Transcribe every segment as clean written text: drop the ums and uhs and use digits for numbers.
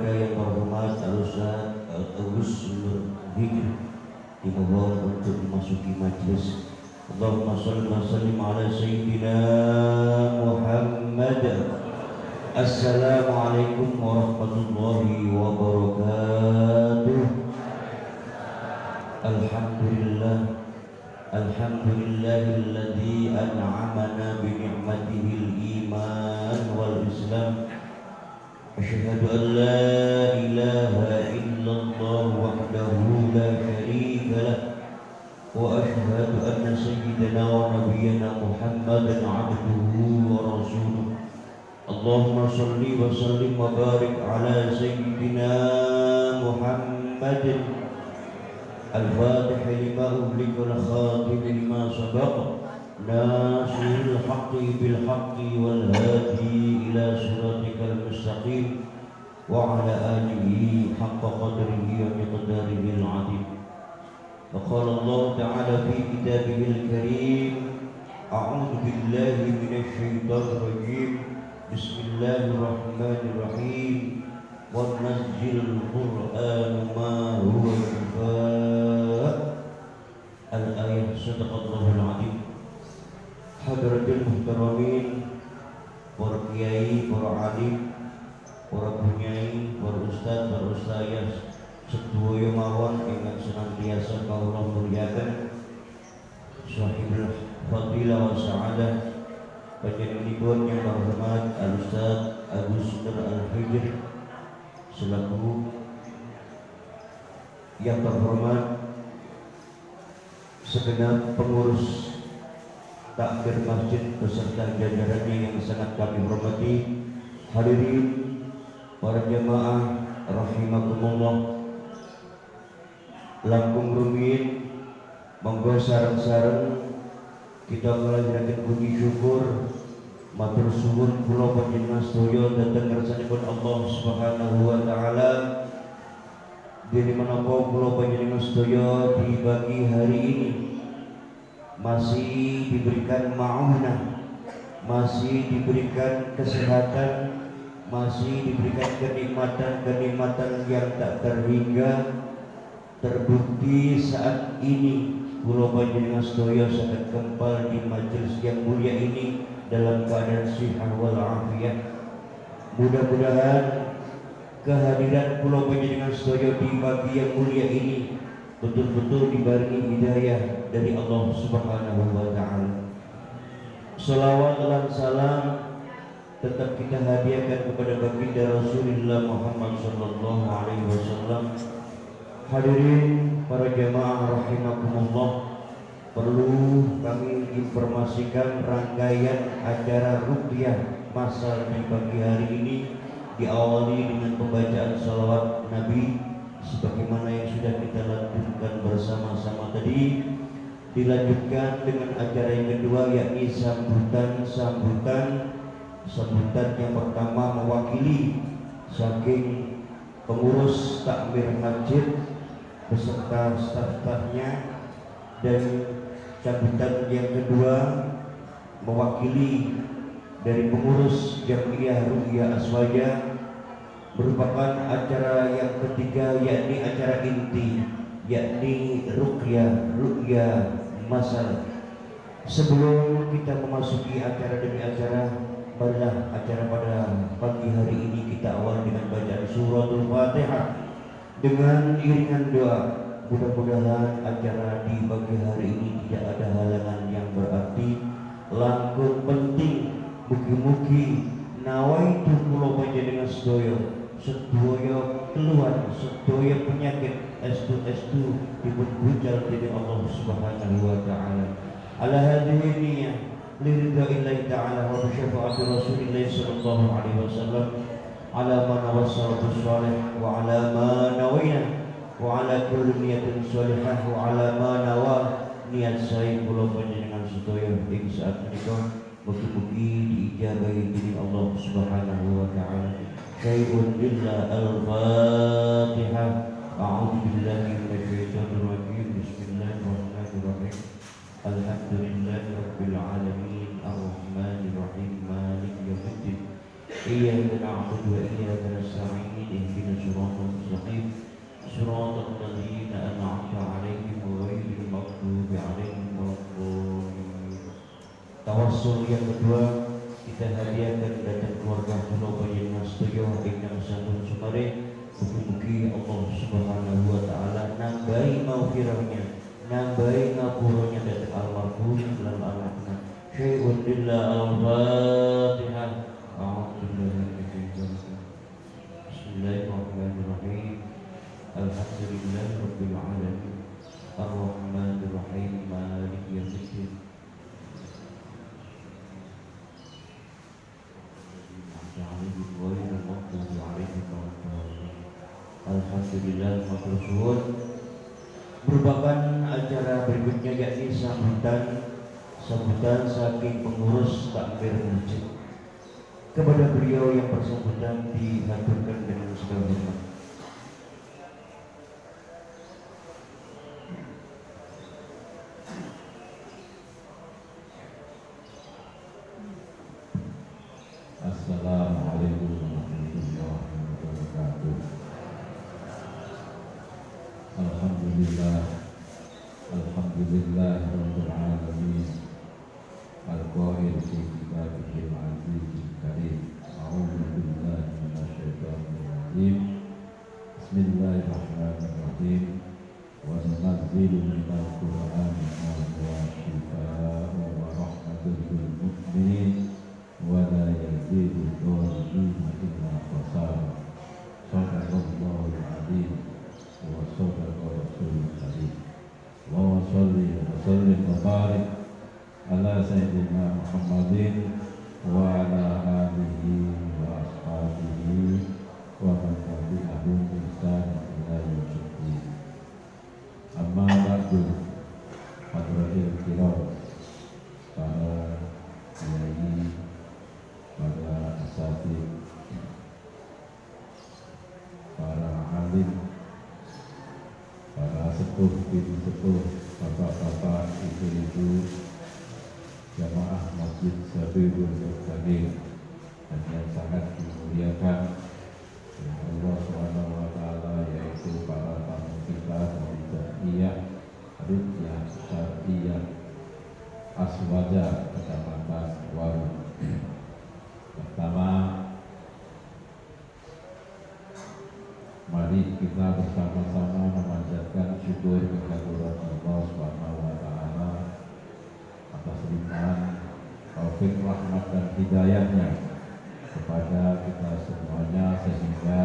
kepada yang terhormat Al-Ustaz Agus Hijri dimohon untuk memasuki majlis. Allahumma shalli wa sallim ala sayyidina Muhammad. Assalamualaikum warahmatullahi wabarakatuh. Alhamdulillah, alhamdulillahilladzi an'amana bi ni'matihil iman wal islam. Asyhadu an la ilaha illallah wahdahu la syarika lah. وأشهد أن سيدنا ونبينا محمدا عبده ورسوله. اللهم صل وسلم وبارك على سيدنا محمد الفاتح لما أغلق والخاتم لما سبق ناصر الحق بالحق والهادي إلى صراطك المستقيم وعلى آله حق قدره ومقداره العظيم. وقال الله تعالى في كتابه الكريم أعوذ بالله من الشيطان الرجيم بسم الله الرحمن الرحيم وننزل القرآن ما هو شفاء الآية. صدق الله العظيم. Hadratil muhtaramin, para kiai, para alim, para bunyai, para ustaz, para ustazah sedaya mawon ingkang senantiasa kawula mulyakaken sahibul fadilah wa sa'adah panjenenganipun yang terhormat Al-Ustaz Agus Al-Hijri selaku yang terhormat segenap pengurus takmir masjid beserta jajarannya yang sangat kami hormati. Hadirin para jamaah rahimakumullah, langkung rumiyin monggo sareng-sareng kita nglajengake puji syukur matur suwun kula panjenengan sedaya dhateng ngarsanipun Allah Subhanahu wa taala. Dene menapa kula panjenengan sedaya di pagi hari ini masih diberikan ma'unah, masih diberikan kesehatan, masih diberikan kenikmatan-kenikmatan yang tak terhingga. Terbukti saat ini kula panjenengan sedaya saged kempal di majelis yang mulia ini dalam keadaan sihat wal afiat. Mudah-mudahan kehadiran kula panjenengan sedaya di pagi yang mulia ini betul-betul dibarengi hidayah dari Allah Subhanahu wa taala. Salawat dan salam tetap kita hadiahkan kepada baginda Rasulullah Muhammad sallallahu alaihi wasallam. Hadirin para jamaah rahimakumullah, perlu kami informasikan rangkaian acara ruqyah masal di pagi hari ini diawali dengan pembacaan salawat Nabi sebagaimana yang sudah kita lakukan bersama-sama tadi, dilanjutkan dengan acara yang kedua yakni sambutan yang pertama mewakili saking pengurus takmir masjid beserta staf-stafnya, dan sambutan yang kedua mewakili dari pengurus Jam'iyah Ruqyah Aswaja, merupakan acara yang ketiga yakni acara inti yakni ruqyah masal. Sebelum kita memasuki acara demi acara, marilah acara pada pagi hari ini kita awal dengan bacaan suratul Fatihah dengan iringan doa. Mudah-mudahan acara di pagi hari ini tidak ada halangan yang berarti langkung penting. Mugi-mugi nawaitu kula panjenengan sedaya keluar sedaya penyakit estu dipun bucal dening Allah Subhanahu wa taala. Ala hadhihi niyyah liridha'illahi ta'ala wa bi syafaati Rasulillah sallallahu alaihi wasallam ala ma nawassalatu shalih wa ala ma nawina wa ala kulli niyatin shalihah wa ala ma nawa niat saya kula panjenengan sedaya ing saat menika mugi-mugi diijabahi dening Allah Subhanahu wa taala. Syai'un illa al-Fatihah. A'udzu billahi minasyaitonir rajim. Bismillahirrahmanirrahim. Alhamdulillahi rabbil alamin arrahmanir rahim maliki yaumiddin. Iyyaka na'budu wa iyyaka nasta'in اهدنا الصراط المستقيم صراط الذين أنعمت عليهم غير المغضوب عليهم ولا الضالين. Tawassul yang kedua, kita hadiahkan datang keluarga pulau Panjenengan sedaya ingkang sampun sumare. Mugi-mugi Allah Subhanahu wa taala nambahi maghfirahnya, nambahi ngapurannya datang almarhum lan anakna. Syai'un lillah al-Fatihah. Bismillahirrahmanirrahim. Alhamdulillahirabbil alamin. Ar-Rahmanir Rahim. Maliki yaumiddin. Alhamdulillah, matur suwun. Merupakan acara berikutnya yakni sambutan saking pengurus takmir masjid. Kepada beliau yang bersangkutan dihaturkan dengan segala hormat. Assalamualaikum warahmatullahi wabarakatuh. Alhamdulillah, alhamdulillah rabbil alamin. Al-Qa'il fi kitabihil azizil karim. A'udzu billahi minasyaitonir rajim. Bismillahirrahmanirrahim. Wa nunazzilu minal Qur'ani ma huwa shifaa'un wa rahmatun lil mu'minin wa la yazidu dzalimin illa khasara. Shadaqallahul adzim wa shadaqa rasulul karim. Allahumma shalli wa sallim wa barik ala sayyidina Muhammadin wa ala alihi wa ashabihi wa man tabi'ahum bi ihsan ila yaumiddin. Amma ba'du, hadirin kiram, para kiai, para asatidz, para alim, para sepuh, bibi sepuh, bapak-bapak, ibu-ibu, jamaah Masjid Sabilul Mustaqim dan yang sangat dimuliakan oleh Allah Subhanahu wa taala, yaitu para tamu kita dari Jamiah Ruqyah Syar'iyyah Aswaja Kecamatan Waru. Pertama, mari kita bersama-sama memanjatkan syukur kehadirat Allah Subhanahu wa taala atas limpahan taufik, rahmat dan hidayahnya kepada kita semuanya, sehingga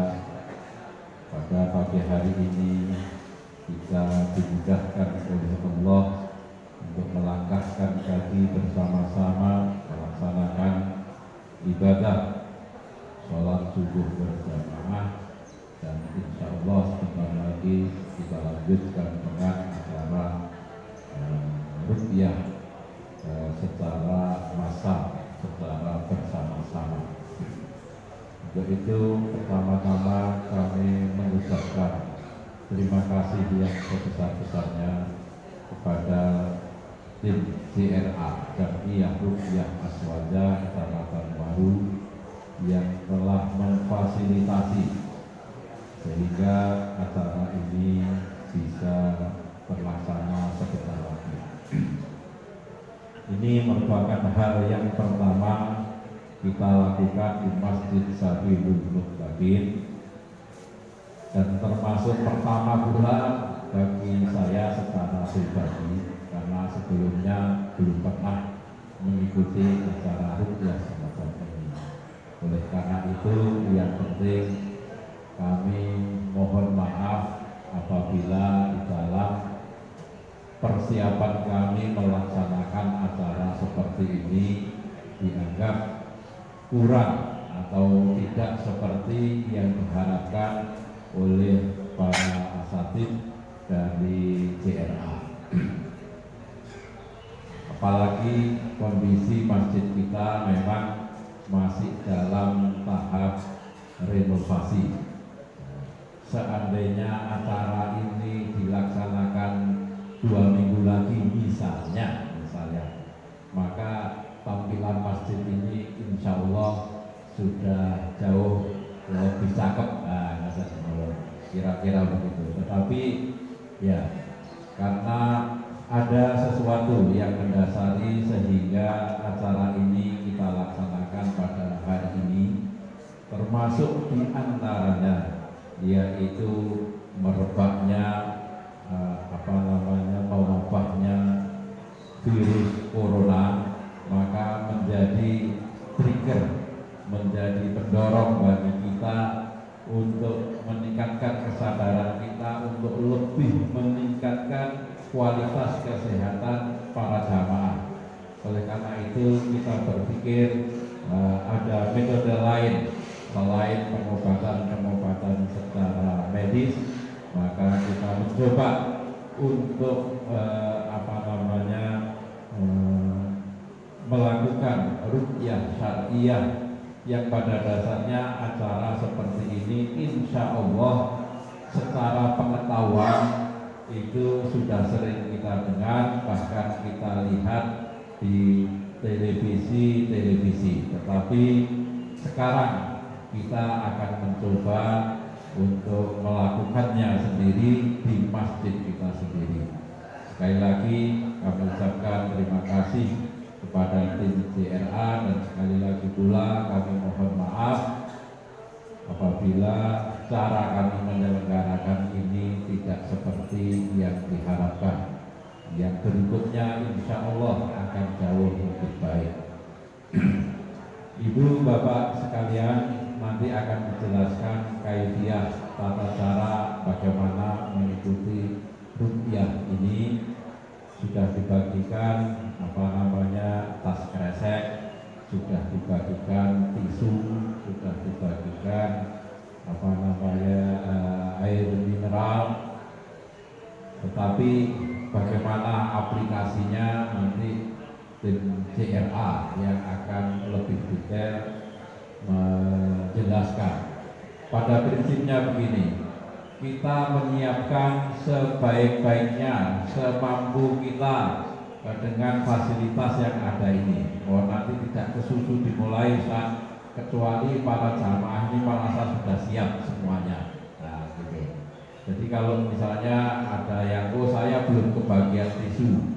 pada pagi hari ini kita dimudahkan oleh Allah untuk melangkahkan kaki bersama-sama melaksanakan ibadah sholat subuh berjamaah, dan insya Allah sebentar lagi kita lanjutkan dengan acara ruqyah secara massal, secara bersama-sama. Untuk itu pertama-tama kami mengucapkan terima kasih yang sebesar-besarnya kepada tim JRA Jamiah Ruqyah Aswaja Kecamatan Waru yang telah memfasilitasi sehingga acara ini bisa terlaksana sebentar lagi. Ini merupakan hal yang pertama kita lakukan di Masjid Sabilul Mustaqim, dan termasuk pertama pula bagi saya secara pribadi, karena sebelumnya belum pernah mengikuti acara ruqyah semacam ini. Oleh karena itu, yang penting kami mohon maaf apabila di dalam persiapan kami melaksanakan acara seperti ini dianggap kurang atau tidak seperti yang diharapkan oleh para asatidz dari JRA. Apalagi kondisi masjid kita memang masih dalam tahap renovasi. Seandainya acara ini dilaksanakan 2 minggu lagi misalnya, maka tampilan masjid ini insya Allah sudah jauh lebih cakep. Nah, biasa, kira-kira begitu. Tetapi ya, karena ada sesuatu yang mendasari sehingga acara ini kita laksanakan pada hari ini, termasuk di antaranya yaitu merebaknya mewabahnya virus corona, maka menjadi trigger, menjadi pendorong bagi kita untuk meningkatkan kesadaran kita untuk lebih meningkatkan kualitas kesehatan para jamaah. Oleh karena itu kita berpikir ada metode lain selain pengobatan secara medis, maka kita mencoba untuk melakukan ruqyah syariah yang pada dasarnya acara seperti ini insya Allah secara pengetahuan itu sudah sering kita dengar, bahkan kita lihat di televisi, tetapi sekarang kita akan mencoba untuk melakukannya sendiri di masjid kita sendiri. Sekali lagi kami ucapkan terima kasih kepada tim JRA, dan sekali lagi pula kami mohon maaf apabila cara kami menyelenggarakan ini tidak seperti yang diharapkan. Yang berikutnya insya Allah akan jauh lebih baik. Ibu bapak sekalian, nanti akan menjelaskan kaifiyah tata cara bagaimana mengikuti ruqyah ini. Sudah dibagikan tas kresek, sudah dibagikan tisu, sudah dibagikan air mineral. Tetapi bagaimana aplikasinya nanti tim JRA yang akan lebih detail menjelaskan. Pada prinsipnya begini, kita menyiapkan sebaik-baiknya, semampu kita dengan fasilitas yang ada ini. Nanti tidak kesusu dimulai saat, kecuali para jamaah ini merasa sudah siap semuanya. Nah, gitu. Jadi kalau misalnya ada yang saya belum kebagian tisu,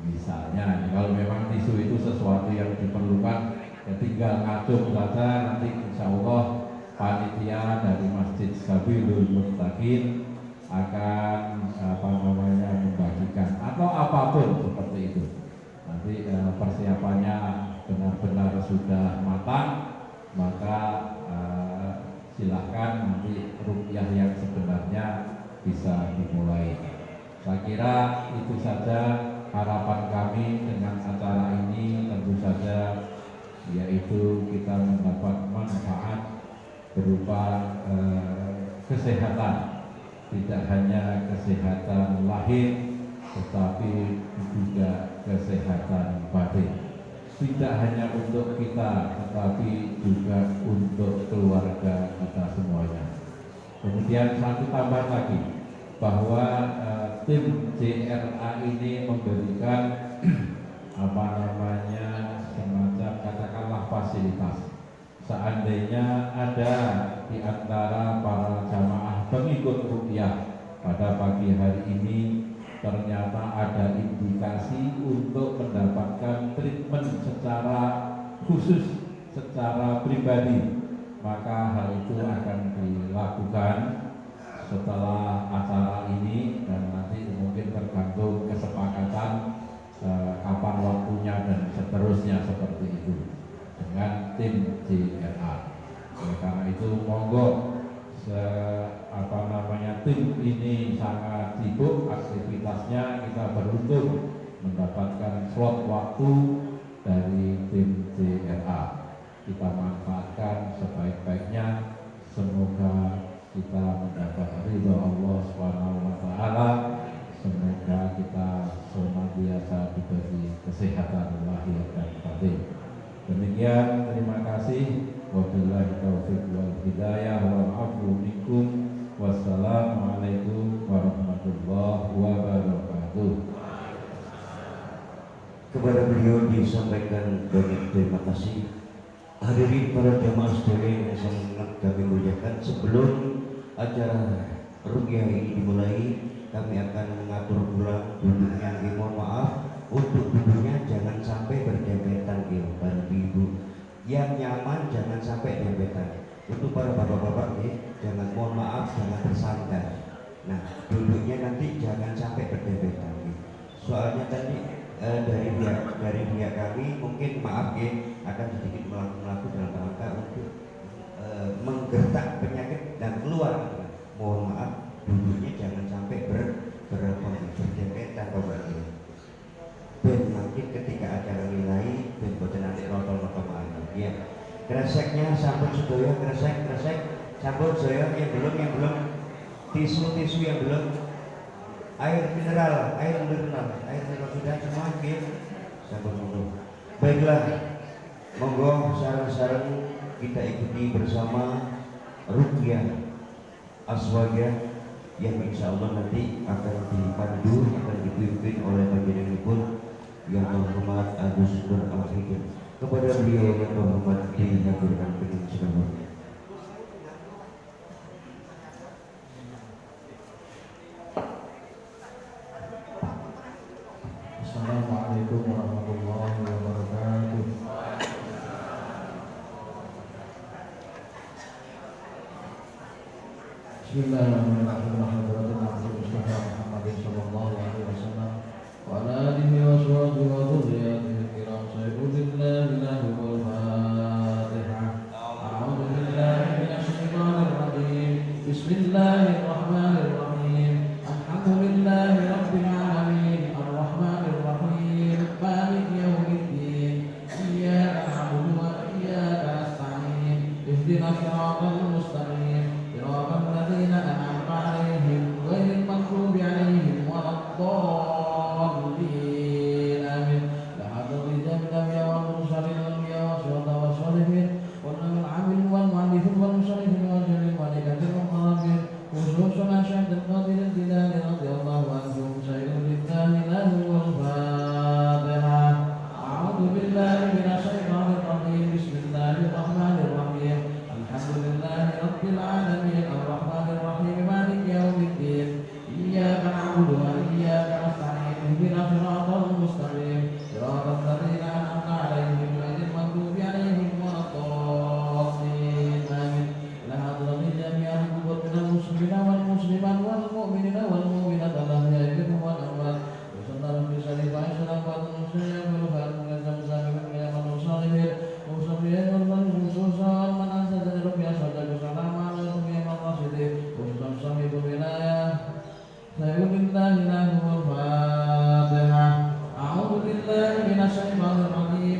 misalnya, kalau memang tisu itu sesuatu yang diperlukan, ya tinggal ngacung saja, nanti insya Allah panitia dari Masjid Sabilul Muttaqin akan membagikan atau apapun seperti itu. Nanti persiapannya benar-benar sudah matang, maka silakan nanti ruqyah yang sebenarnya bisa dimulai. Saya kira itu saja harapan kami dengan acara ini, tentu saja yaitu kita mendapat manfaat berupa kesehatan, tidak hanya kesehatan lahir tetapi juga kesehatan batin, tidak hanya untuk kita tetapi juga untuk keluarga kita semuanya. Kemudian satu tambah lagi, bahwa tim JRA ini memberikan semacam katakanlah fasilitas. Seandainya ada di antara para jamaah pengikut ruqyah pada pagi hari ini ternyata ada indikasi untuk mendapatkan treatment secara khusus, secara pribadi, maka hal itu akan dilakukan setelah acara ini, dan nanti mungkin tergantung kesepakatan kapan waktunya dan seterusnya seperti itu dengan tim JRA. Oleh karena itu monggo tim ini sangat sibuk aktivitasnya, kita beruntung mendapatkan slot waktu dari tim JRA. Kita manfaatkan sebaik-baiknya, semoga kita mendapat ridho Allah SWT. Semoga kita senantiasa diberi kesehatan lahir dan batin. Demikian, terima kasih. Wabillahi taufiq wal hidayah wal afu minkum. Wassalamualaikum warahmatullahi wabarakatuh. Kepada beliau disampaikan banyak terima kasih. Hadirin para jamaah sekalian yang sangat kami muliakan, sebelum acara rukyah ini dimulai, kami akan mengatur pula duduknya. Mohon maaf untuk duduknya jangan sampai berdempetan Bapak Ibu. Yang nyaman jangan sampai dempetan. Untuk para bapak-bapak jangan, mohon maaf, jangan bersandar. Nah, duduknya nanti jangan sampai berdempetan. Soalnya tadi dari pihak kami mungkin maaf akan sedikit melaku dalam rangka untuk menggertak penyakit dan keluar. Mohon maaf, duduknya jangan sampai berdempetan Bapak Ibu. Dan nanti ketika acara nilai dan boten nanti rotol-rotol malam ya. Kreseknya sampun sedaya, kresek sampun sedaya, yang belum tisu yang belum, air mineral sudah semua sampun monggo. Baiklah, monggo sareng-sareng kita ikuti bersama rukyah aswaja yang insya Allah nanti akan dipandu, akan dipimpin oleh panjenenganipun yang terhormat Agus Nur Al-Hakim. Kepada beliau yang terhormat dihadirkan penuh selamat. Assalamualaikum warahmatullahi wabarakatuh. Bismillahirrahmanirrahim. Nabi Mustafa Muhammadin sallallahu alaihi wasallam wa ala alihi wa sahbihi wa dzurriyyatihi kiram. Sayyidillahil Fatihah. A'udzu billahi minasy syaithanir rajim. Bismillahirrahmanirrahim. Alhamdulillahi rabbil alamin. Arrahmanir rahim. Maliki yaumiddin. Iyyaka na'budu wa iyyaka nasta'in. Ihdinas siratal mustaqim. Siratal ladzina an'amta 'alaihim ghairil maghdubi 'alaihim waladdallin. Amin. La hadratil jamia wal mursalin wal anbiya wasyuhada wassalihin wal amilin wal mu'allifin wal musallin wal jalil malaikatil muqarrabin khususan asyhadul qadir jilani radhiyallahu anhum sayyidina wal Fatihah. A'udzu billahi minasy syaithanir rajim. Bismillahirrahmanirrahim. Alhamdulillahi rabbil alamin. Arrahmanir rahim. Maliki yaumiddin. Iyyaka na'budu wa iyyaka nasta'in. Ihdinas siratal mustaqim. Siratal ladzina an'amta 'alaihim ghairil maghdubi 'alaihim waladdallin. Amin. La hadratil jami'il muslimina wal muslimat wal mu'minina wal mu'minat al-ahya'i minhum wal amwat. Wasallallahu alaihi wa sallam wa sallam wa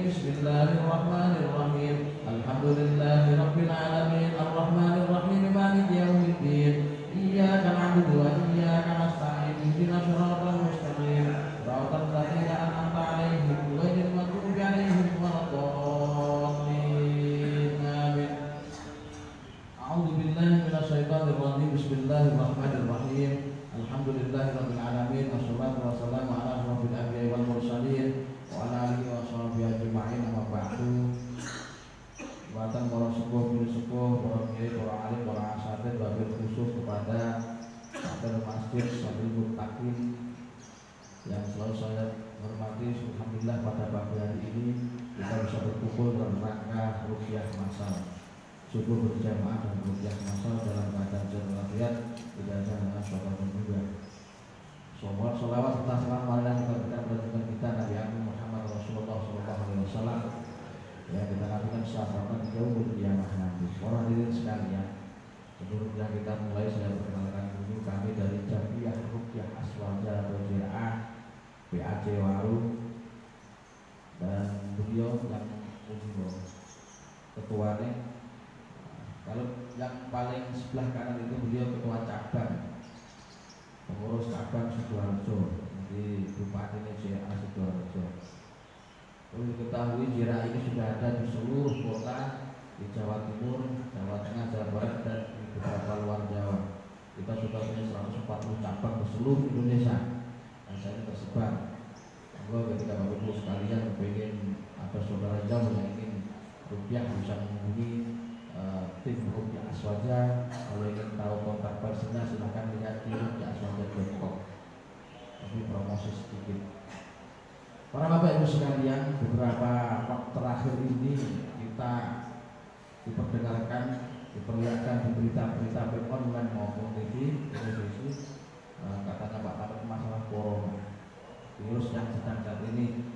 Bismillahirrahmanirrahim. Alhamdulillahi rabbil alamin. Arrahmanir rahim. Maliki yaumiddin. Iyyaka na'budu wa iyyaka nasta'in. Ihdinas siratal mustaqim. Siratal ladzina an'amta 'alaihim ghairil maghdubi 'alaihim waladdallin. Amin. A'udzu billahi minasy syaithanir rajim. Bismillahirrahmanirrahim. Alhamdulillahirabbil alamin. Wassalatu wassalamu ala asyrofil anbiya'i wal mursalin wa ala alihi wa sahbihi ajma'in. Amma ba'du. Buatan para sepuh, para kiai, para alim, para asatidz, wabil khusus kepada Kader Masjid Sabil Muttaqin yang selalu saya hormati. Alhamdulillah pada pagi hari ini kita bisa berkumpul dalam rangka rukyah masal, subuh berjamaah dan rukyah masal dalam keadaan walafiat, tidak ada dengan sholat juga. Sholawat serta salam marilah kita berikan kepada kita Nabi Agung Muhammad Rasulullah SAW yang kita lakukan sahabat jauh berkiamah nanti. Para hadirin sekalian, sebelumnya kita mulai, saya perkenalkan dulu kami dari Jamiyah Rukyah Aswaja atau JA PAC Waru, dan beliau yang ketuanya. Kalau yang paling sebelah kanan itu beliau ketua cabang, pengurus cabang Sidoarjo, di Bupati JA Sidoarjo. Perlu diketahui JA ini sudah ada di seluruh kota di Jawa Timur, Jawa Tengah, Jawa Barat, dan di beberapa luar Jawa. Kita sudah punya 140 cabang di seluruh Indonesia dan saya tersebar. Semoga ketika Bapak Ibu sekalian ingin ada saudara jauh yang ingin rukyah bisa menghubungi tim Ruqyah Aswaja. Kalau ingin tahu kontak personnya silahkan lihat di ruqyahaswaja.com. Tapi promosi sedikit. Para bapak ibu sekalian, beberapa waktu terakhir ini kita diperdengarkan, diperlihatkan di berita-berita baik online maupun TV, televisi, katanya Pak Tamat masalah corona, virus yang sedang saat ini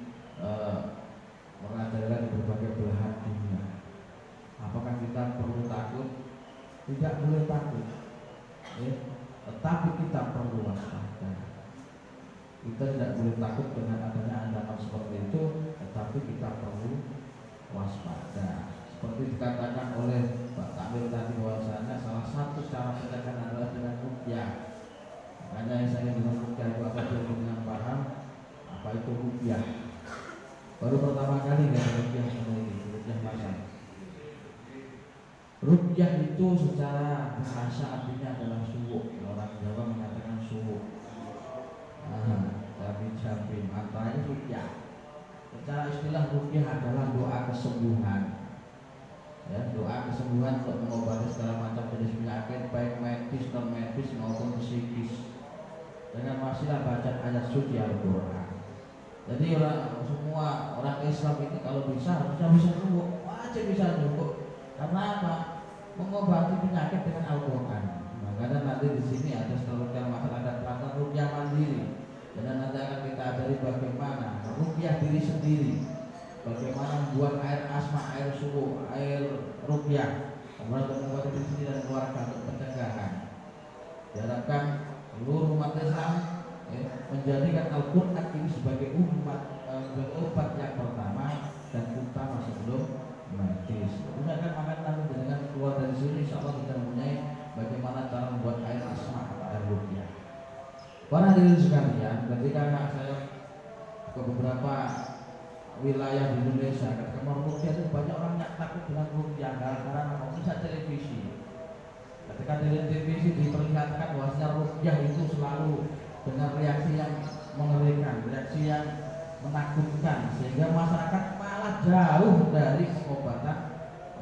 merajalela di berbagai belahan dunia. Apakah kita perlu takut? Tidak boleh takut, tetapi kita perlu waspada. Kita tidak boleh takut dengan adanya ancaman seperti itu, tetapi kita perlu waspada. Seperti dikatakan oleh Pak Takmir tadi bahwasanya salah satu cara pencegahan adalah dengan ruqyah. Makanya saya dengan ruqyah itu apa dengan paham apa itu ruqyah. Baru pertama kali nggak ada ruqyah seperti ini, ruqyah masal. Ruqyah itu secara bahasa artinya adalah suwuk. Orang Jawa mengatakan suwuk. Jambi matanya ruqyah. Secara istilah ruqyah adalah doa kesembuhan. Ya, doa kesembuhan untuk mengobati segala macam jenis penyakit baik medis, non medis maupun psikis dengan wasilah bacaan ayat suci Al-Quran. Jadi semua orang Islam ini kalau bisa harusnya bisa cukup, wajib bisa cukup. Karena apa? Mengobati penyakit dengan Al-Quran. Makanya nanti di sini ada setelahnya masalah ada peraturan ruqyah mandiri. Dan nanti akan kita ajari bagaimana ruqyah diri sendiri, bagaimana membuat air asma, air subuh, air ruqyah, kemudian membuat diri sendiri dan keluarga untuk pencegahan. Diharapkan seluruh umat Islam menjadikan Al-Quran ini sebagai obat yang pertama dan utama sebelum medis. Kemudian akan nanti dengan keluar dari sini, insya Allah kita mempunyai bagaimana cara membuat air asma atau air ruqyah. Para hadirin sekalian, ketika saya ke beberapa wilayah di Indonesia, ketika mau ruqyah itu banyak orang yang takut dengan ruqyah karena bisa televisi. Ketika di televisi diperlihatkan bahwa ruqyah itu selalu dengan reaksi yang mengerikan, reaksi yang menakutkan, sehingga masyarakat malah jauh dari pengobatan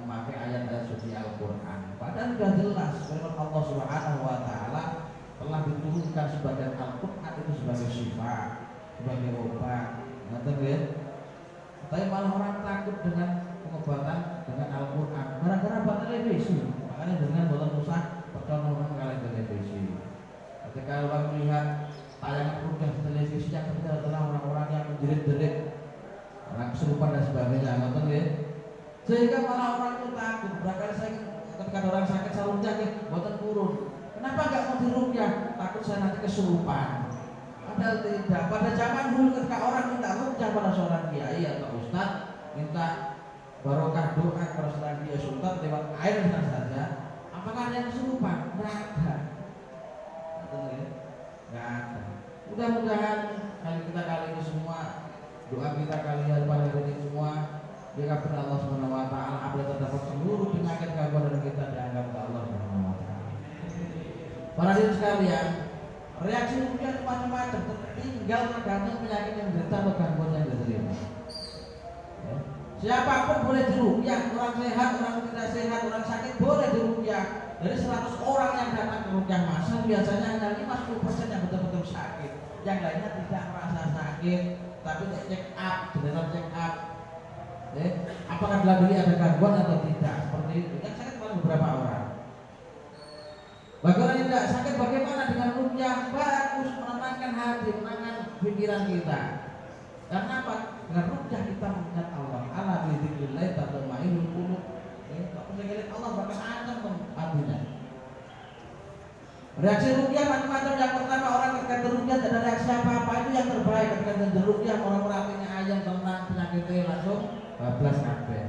memakai ayat-ayat suci Al-Quran. Padahal sudah jelas firman Allah Subhanahu wa Ta'ala telah diturunkan sebagai Al-Quran itu sebagai sifat, sebagai obat. Tapi malah orang takut dengan pengobatan dengan Al-Quran gara-gara buat televisi. Makanya dengan buatan usah percontohan kali televisi. Ketika orang melihat tayangan ruqyah di televisi yang sebenarnya adalah orang-orang yang menjerit-jerit, orang kesurupan dan sebagainya, sehingga malah orang itu takut. Bahkan saya ketika orang sakit saya ruqyah buatan turun. Kenapa nggak mau diruqyah? Takut saya nanti kesurupan. Padahal tidak. Pada zaman dulu ketika orang minta ruqyah pada seorang kiai atau ustaz, minta barokah doa kepada seorang kiai sultan lewat air saja, apakah ada yang kesurupan? Nggak ada. Nggak ada. Mudah-mudahan kali ini semua doa kita kalian pada hari ini semua dikabulkan Allah Subhanahu wa Ta'ala. Apabila terdapat seluruh penyakit gangguan kita dianggap oleh Allah Subhanahu wa Ta'ala. Para hadirin sekalian, reaksi ruqyah macam-macam, tinggal tergantung penyakit yang diderita atau gangguan yang diterima. Ya. Siapapun boleh diruqyah, orang sehat, orang tidak sehat, orang sakit boleh diruqyah. Dari 100 orang yang datang ke ruqyah masal biasanya hanya 50% yang betul-betul sakit, yang lainnya tidak merasa sakit, tapi check up, general check up. Apakah dalam diri ada gangguan atau tidak? Seperti itu. Yang sakit cuma beberapa orang. Bagi orang yang tidak sakit, bagaimana dengan ruqyah? Bagus, menenangkan hati, menenangkan pikiran kita. Karena apa? Dengan ruqyah kita mengingat Allah. Ala bidzikrillah tatma'innul qulub. Kalau mengingat Allah bakal adem hatinya. Reaksi ruqyah macam-macam. Yang pertama, orang ketika ruqyah tidak ada reaksi apa-apa, itu yang terbaik. Ketika ruqyah orang perhatinya ayam, tenang, penyakitnya langsung bablas kabeh.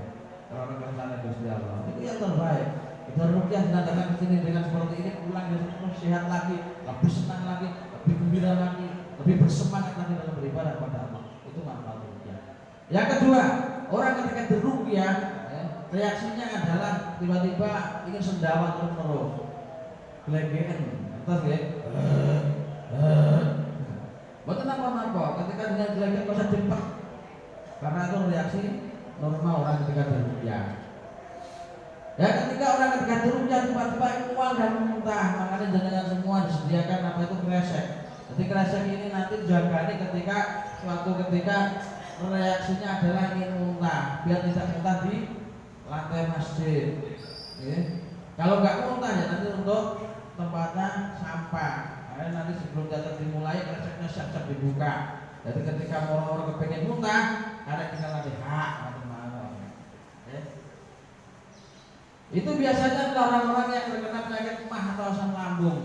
Kalau orang kesana Gusti Allah, itu yang terbaik. Kita ruqyah datang ke sini dengan seperti ini, pulang terus sehat lagi, lebih senang lagi, lebih gembira lagi, lebih bersemangat lagi dalam beribadah kepada Allah. Itu manfaat ruqyah. Yang kedua, orang ketika diruqyah, reaksinya adalah tiba-tiba ingin sendawa terus, gelegean, terus ya. Betul apa-apa, ketika dengan gelegean kau jemput, karena itu reaksi normal orang ketika diruqyah. Ya ketika orang ketika dirukyah tiba-tiba mual dan muntah, makanya jangan semua disediakan apa itu kresek. Jadi kresek ini nanti jaganya ketika suatu ketika reaksinya adalah ingin muntah, biar tidak muntah di lantai masjid. Ya. Kalau nggak muntah ya nanti untuk tempatnya sampah. Karena nanti sebelum datang dimulai kreseknya siap-siap dibuka. Jadi ketika orang-orang kepengen muntah, ada tinggal nanti itu biasanya adalah orang-orang yang terkena penyakit mah atau asam lambung.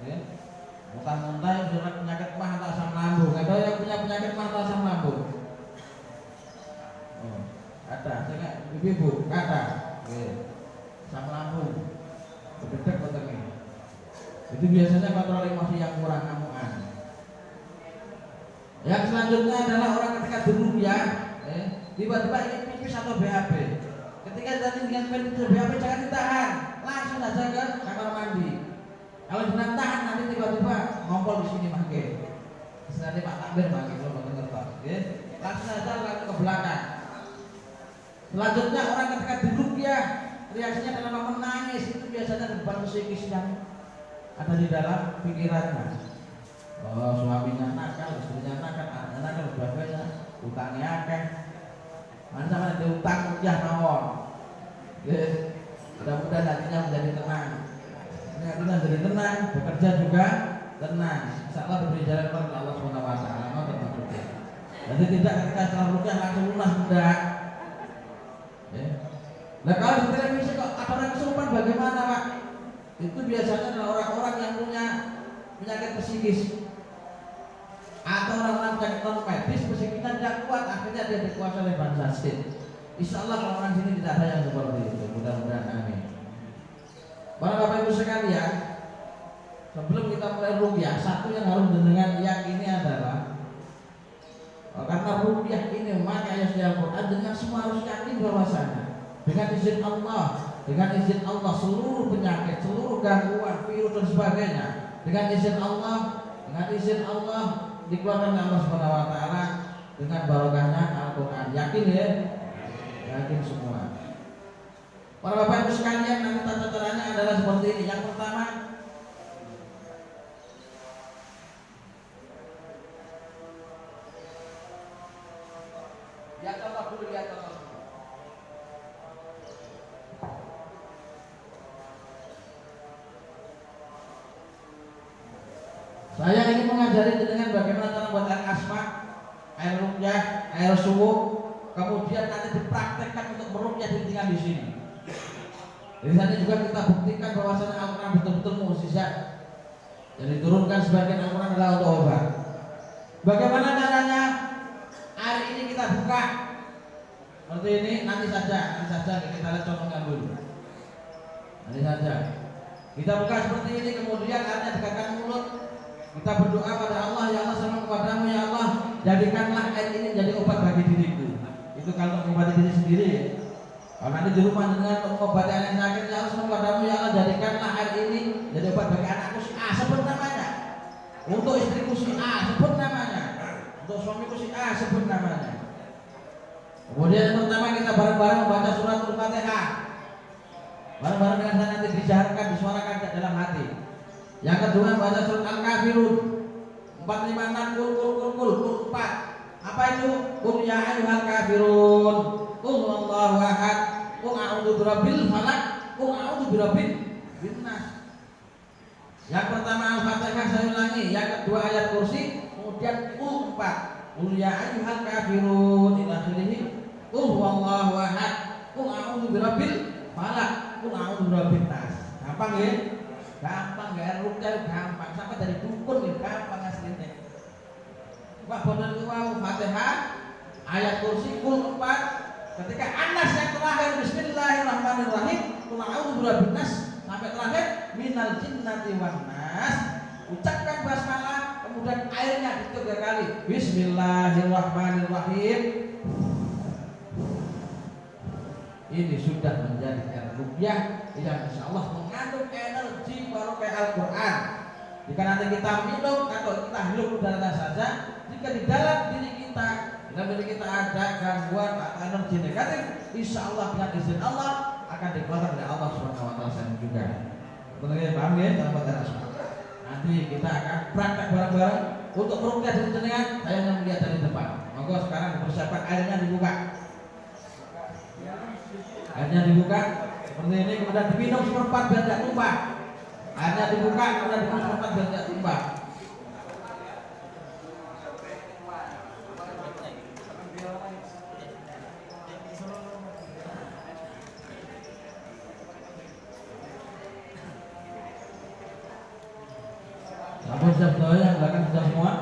Ya. Muntah-muntah yang terkena penyakit mah atau asam lambung. Ada yang punya penyakit mah atau asam lambung? Oh, ada. Saya ibu-ibu ada. Asam lambung. Berdek otaknya. Itu biasanya kontrol emosi yang kurang amuan. Yang selanjutnya adalah orang ketika dirukyah, tiba-tiba ingin pipis atau BAB. Ketika tadi dengan pintu BAB jangan ditahan, langsung aja ke kamar mandi. Kalau jangan tahan nanti tiba-tiba ngompol di sini mangke. Nanti Pak Takbir mangke kalau betul-betul, langsung aja langsung ke belakang. Selanjutnya orang ketika dirukyah reaksinya adalah menangis, itu biasanya beban psikis yang ada di dalam pikirannya. Oh, suaminya nakal, istrinya nakal, anaknya nakal, sebagainya, utangnya akeh. Mana ada utang rukyah mawon. Mudah-mudahan hatinya menjadi tenang. Hatinya menjadi tenang, bekerja juga tenang. Insyaallah diberi jalan keluar Allah Subhanahu wa taala. Jadi tidak ketika setelah rukyah langsung lunas mudah. Nah kalau di televisi kok ada orang kesurupan bagaimana Pak? Itu biasanya adalah orang-orang yang punya penyakit psikis atau orang-orang penyakit non medis psikisnya tidak kuat, akhirnya dia dikuasai oleh bangsa jin. Insya Allah orang sini tidak ada yang seperti itu. Mudah-mudahan amin. Para Bapak Ibu sekalian, sebelum kita mulai rukyah, satu yang harus dengan yakini adalah karena rukyah ini maka ayat Al-Quran dengan semua harus yakin bahwasanya dengan izin Allah seluruh penyakit, seluruh gangguan, virus dan sebagainya dengan izin Allah dikeluarkan oleh Allah Subhanahu wa taala dengan barokahnya Al-Qur'an. Yakin ya? Yakin semua. Para Bapak Ibu sekalian, nanti tata caranya adalah seperti ini. Yang pertama, ya Allah dulu ya Allah. Saya ingin mengajari dengan bagaimana cara buat air asma, air rukyah, air suwuk, kemudian nanti dipraktekkan untuk merukyah dengan di sini. Di sana juga kita buktikan bahwasanya Al-Quran betul-betul mukjizat. Yang diturunkan sebagian Al-Quran adalah untuk obat. Bagaimana caranya? Hari ini kita buka seperti ini, nanti saja kita lihat contohnya dulu. Nanti saja kita buka seperti ini, kemudian airnya dekatkan mulut. Kita berdoa pada Allah, ya Allah sama kepadamu ya Allah, jadikanlah air ini menjadi obat bagi diriku. Itu kalau mengobati diri sendiri. Kalau nanti di rumah dengan mengobati anak yang sakit, ya Allah sama kepadamu ya Allah, jadikanlah air ini jadi obat bagi anakku si A, sebut namanya. Untuk istriku si A, sebut namanya. Untuk suamiku si A, sebut namanya. Kemudian pertama kita bareng-bareng membaca surat Al-Fatihah. Bareng-bareng dengan saya nanti dijaharkan, disuarakan ke dalam hati. Yang kedua baca surat Al-Kafirun 456 kul 4. Apa itu? Qul ya ayyuhal kafirun, qul huwallahu ahad, qul a'udzu birabbil falaq, qul a'udzu birabbin nas. Yang pertama Al-Fatihah saya ulangi, yang kedua ayat kursi, kemudian qul 4. Qul ya ayyuhal kafirun ila akhirih, qul huwallahu ahad, qul a'udzu birabbil falaq, qul a'udzu birabbin nas. Gampang ya? Gampang ya, rukyah gampang, sampai dari dukun ya gampang aslinya. Pak boten kuwi Fatihah, ayat kursi, kul 4. Ketika Anas yang terakhir Bismillahirrahmanirrahim, qul a'udzu birabbin nas sampai terakhir minal jinnati wan nas. Ucapkan basmalah, kemudian airnya ditutup 3 kali. Bismillahirrahmanirrahim. Ini sudah menjadi air rukyah yang insyaallah mengandung energi barokah Al-Quran. Jika nanti kita minum atau kita hirup udara saja, jika di dalam diri kita ada gangguan atau energi negatif, insyaallah dengan izin Allah akan dikeluarkan oleh Allah Subhanahu wa taala juga. Teman-teman paham ya sahabat dan asma? Nanti kita akan praktek bareng-bareng untuk merukyah dari jenengan. Saya yang melihat dari depan. Monggo sekarang dipersiapkan, airnya dibuka. Airnya dibuka seperti ini, kemudian diminum seperempat biar tidak tumpah. Airnya dibuka, kemudian diminum seperempat biar tidak tumpah. Sampun siap doa, yang belakang sudah semua.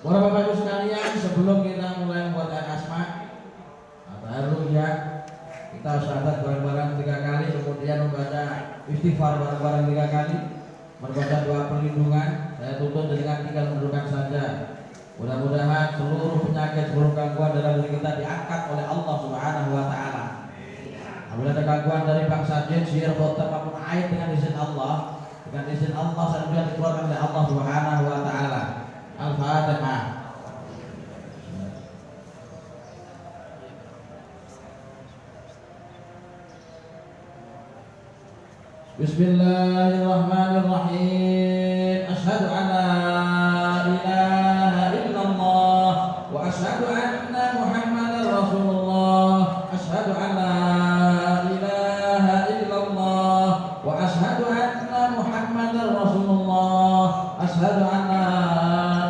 Para Bapak Ibu sekalian, sebelum kita mulai membuat air asma atau air ruqyah, kita syahadat bareng-bareng 3 kali, kemudian membaca istighfar bareng-bareng 3 kali, membaca doa perlindungan. Saya tuntut dengan tinggal mendudukkan saja. Mudah-mudahan seluruh penyakit, seluruh gangguan dalam diri kita diangkat oleh Allah Subhanahu wa taala. Apabila ada gangguan dari bangsa jin, sihir, botak maupun aib, dengan izin Allah selanjutnya dikeluarkan oleh Allah Subhanahu wa taala. Al-Fatihah. Bismillahirrahmanirrahim. Asyhadu an la ilaha illallah wa asyhadu anna Muhammadar Rasulullah. Asyhadu an la ilaha illallah wa asyhadu anna Muhammadar Rasulullah. Asyhadu an la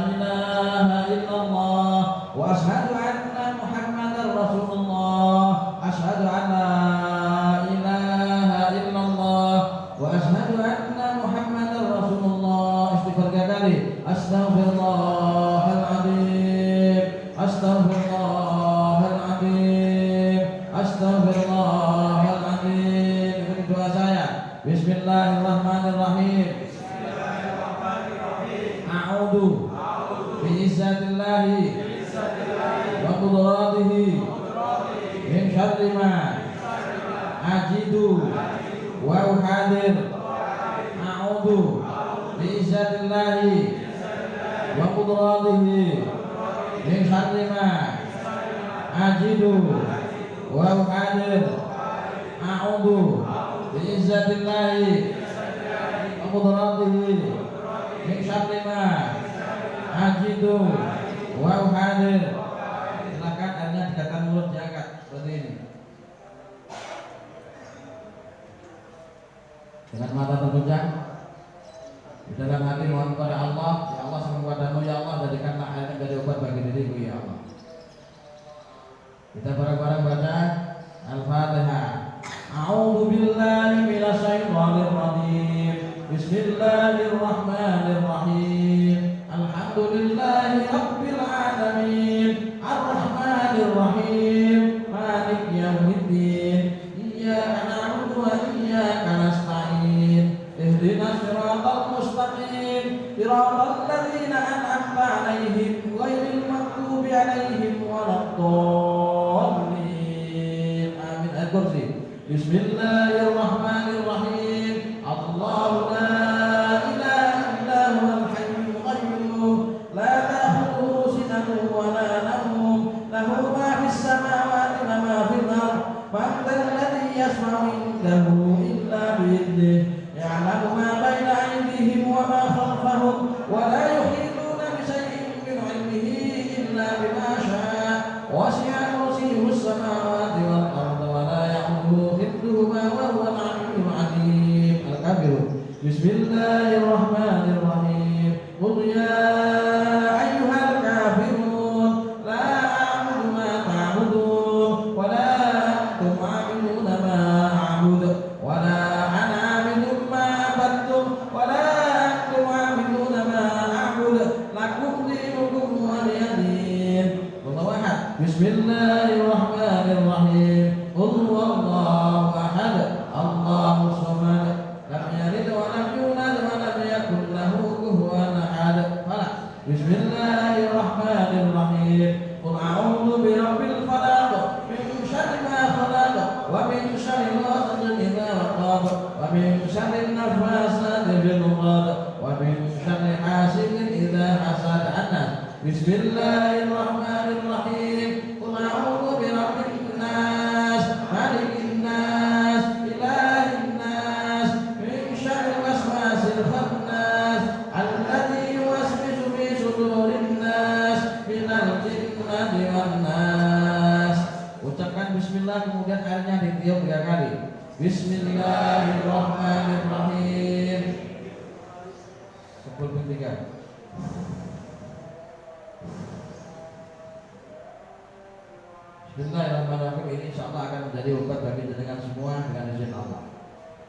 ilaha illallah wa asyhadu anna Muhammadar Rasulullah. Asyhadu an la ilaha illallah wa asyhadu anna Muhammadar Rasulullah. Istighfar 3 kali. Astaghfirullahaladzim, astaghfirullahaladzim, astaghfirullahaladzim. Ikuti doa saya. Bismillahirrahmanirrahim. A'udzu bi'izzatillahi wa qudratihi min syarri ma ajidu wa uhadir. A'udzu bi'izzatillahi wa qudratihi min syarri ma ajidu wa uhadir. A'udzu bi'izzatillahi wa qudratihi min syarri ma ajidu wa uhadir. Silakan airnya dikatakan mulut diangkat seperti ini. Dengan mata terpejam, di dalam hati mohon kepada Allah, ya Allah semoga padamu ya Allah, jadikanlah air menjadi obat bagi diriku ya Allah. Kita bareng-bareng baca Al-Fatihah. A'udzu billahi minasyaitonir rajim. Bismillahirrahmanirrahim. Alhamdulillahi rabbil alamin. Ar-Rahmanir Rahim. Maliki yaumiddin. Iyyaka na'budu wa iyyaka nasta'in. Ihdinas siratal mustaqim. Siratal ladzina an'amta 'alaihim ghairil maghdubi 'alaihim waladdallin. Amin. Al-Kursi. Bismillahirrahmanirrahim. Allahu la ilaha illa huwal hayyul qayyum. La ta'khudhuhu sinatun wa la nawm. Lahu ma fis samawati wa ma fil ardh. Man dhal ladzi yashfa'u indahu illa bi'idhnihi. Ya'lamu ma baina aydihim wa ma khalfahum. Wa la yuhituna bi shay'in min 'ilmihi illa bima sha'a. Wasi'a kursiyyuhu as-samawati wal ardh wa la ya'uduhu hifdhuhuma wa huwal 'aliyyul 'azim. Al-Kafirun. Bismillahirrahmanirrahim. Qul ya ayyuhal kafirun la a'budu ma ta'budun wa la antum 'abiduna ma a'budu wa la ana 'abidun ma 'abadtum wa la antum 'abiduna ma a'budu lakum dinukum waliyadin. Allahu ahad. Bismillahirrahmanirrahim. Qul huwallahu ahad. Allahus samad. Lam yalid wa lam yulad wa lam yakul lahu Bismillahirrahmanirrahim. Qul a'udzu birabbin nas, malikin nas, ilahin nas, min syarril waswasil khannas, alladzi yuwaswisu fi sudurin nas, minal jinnati wan nas. Ucapkan bismillah kemudian airnya ditiup 3 kali. Bismillahirrahmanirrahim. Sebelum 3. Bismillahirrahmanirrahim. Ini insyaallah akan menjadi obat bagi jenengan semua dengan izin Allah.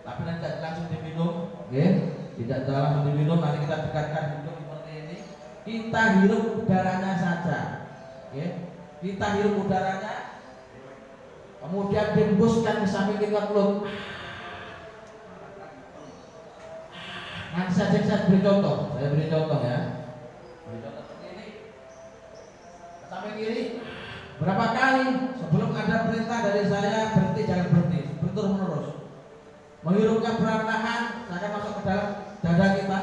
Tapi nanti tidak langsung diminum, okay? Tidak langsung diminum. Nanti kita dekatkan hidup seperti ini. Kita hirup udaranya saja, okay? Kita hirup udaranya, kemudian dihembuskan ke samping kita mulut. Nanti saya beri contoh. Saya beri contoh ya. Beri contoh seperti ini. Ke samping kiri. Berapa kali sebelum ada perintah dari saya berhenti, jangan berhenti, berterus menerus. Menghirupnya perlahan-lahan, akan masuk ke dalam dada kita.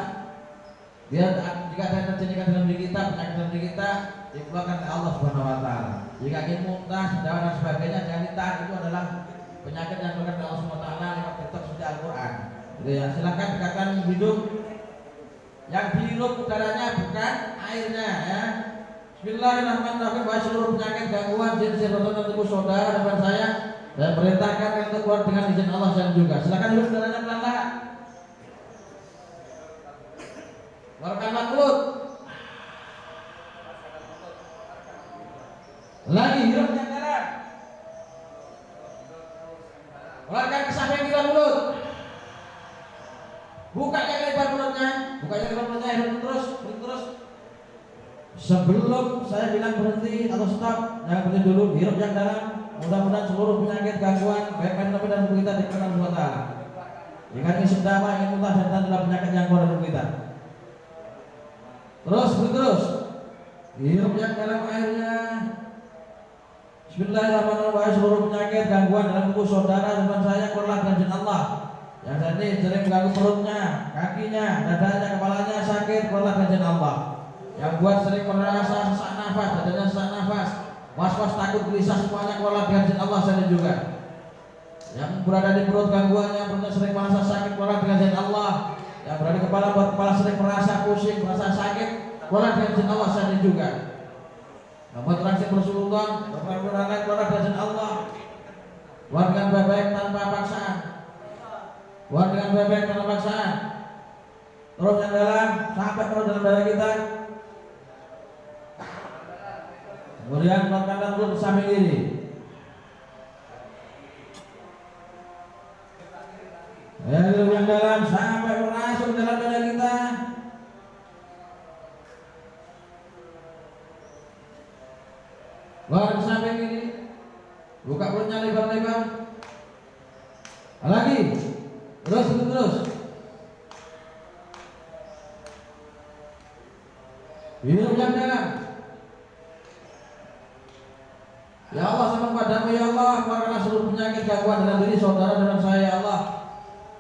Biar jika ada terjadi dalam diri kita, penyakit dalam diri kita, dikeluarkan oleh Allah Subhanahu Wa Taala. Jika ingin muntah, sedawa dan sebagainya, jangan ditahan. Itu adalah penyakit yang dikeluarkan oleh Allah Subhanahu Wa Taala lewat kitab suci Al-Quran. Jadi ya, silakan dekatkan hidung. Yang dihirup udaranya bukan airnya ya. Bismillahirrahmanirrahim. Bahwa seluruh penyakit gangguan jin setan dan tubuh saudara dan saya perintahkan untuk keluar dengan izin Allah dan juga. Silakan hirup udaranya pelan-pelan. Keluarkanlah mulut. Lagi hirupnya dalam. Keluarkan ke samping kiri mulut. Bukanya lebar mulutnya, hirup terus. Sebelum saya bilang berhenti atau stop, jangan berhenti dulu, hirup yang dalam. Mudah-mudahan seluruh penyakit gangguan baik mental dan tubuh kita dikenal Allah Taala. Jika ingin sendawa, ingin muntah dan adalah penyakit yang keluar dari tubuh kita. Terus, hirup yang dalam airnya. Bismillahirrahmanirrahim. Seluruh penyakit gangguan dalam tubuh saudara dan saya keluarlah dengan izin Allah. Yang tadi sering mengganggu perutnya, kakinya, dadanya, kepalanya sakit, keluarlah dengan izin Allah. Yang buat sering merasa sesak nafas, dadanya sesak nafas, was-was, takut, gelisah, semuanya keluarlah dengan izin Allah saya juga. Yang berada di perut gangguannya, perutnya sering merasa sakit, keluarlah dengan izin Allah. Yang berada di kepala, buat kepala sering merasa pusing, merasa sakit, keluarlah dengan izin Allah saya juga. Membuat transaksi bersultan, keluarlah dengan izin Allah. Keluar dengan baik-baik tanpa paksaan. Keluar dengan baik-baik tanpa paksaan. Terus yang dalam, sampai terus dalam dada kita. Kemudian keluarkan mulut ke samping kiri. Hirup yang dalam sampai masuk dalam dada kita. Keluar ke samping kiri. Buka perutnya lebar-lebar. Lagi. Terus. Hirup yang dalam. Ya Allah, sama padamu ya Allah, keluarkanlah seluruh penyakit gangguan dalam diri saudara dan saya ya Allah.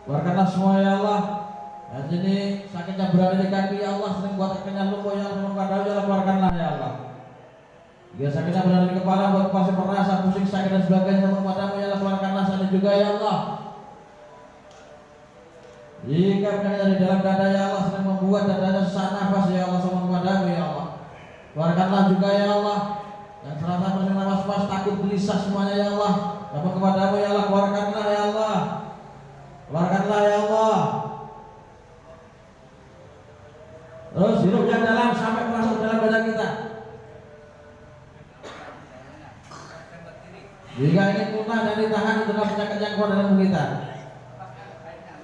Keluarkanlah semua ya Allah. Dan ini sakitnya berada di kaki ya Allah, sering buat kakinya lumpuh ya Allah, sama padamu ya Allah, keluarkanlah ya Allah. Jika sakitnya berada di kepala, buat pasti merasa pusing, sakit dan sebagainya, sama padamu ya Allah, keluarkanlah sana juga ya Allah. Jika penyakit dari dalam dada ya Allah, sering membuat dadanya sesak nafas ya Allah, sama padamu ya Allah, keluarkanlah juga ya Allah. Yang terasa bersama was-was, takut, gelisah semuanya ya Allah, dapat kepadamu ya Allah, keluarkanlah ya Allah, keluarkanlah ya Allah. Terus hirup yang dalam sampai masuk dalam badan kita. Jika ingin muntah dan ditahan itulah penyakit yang keluar dalam tubuh kita.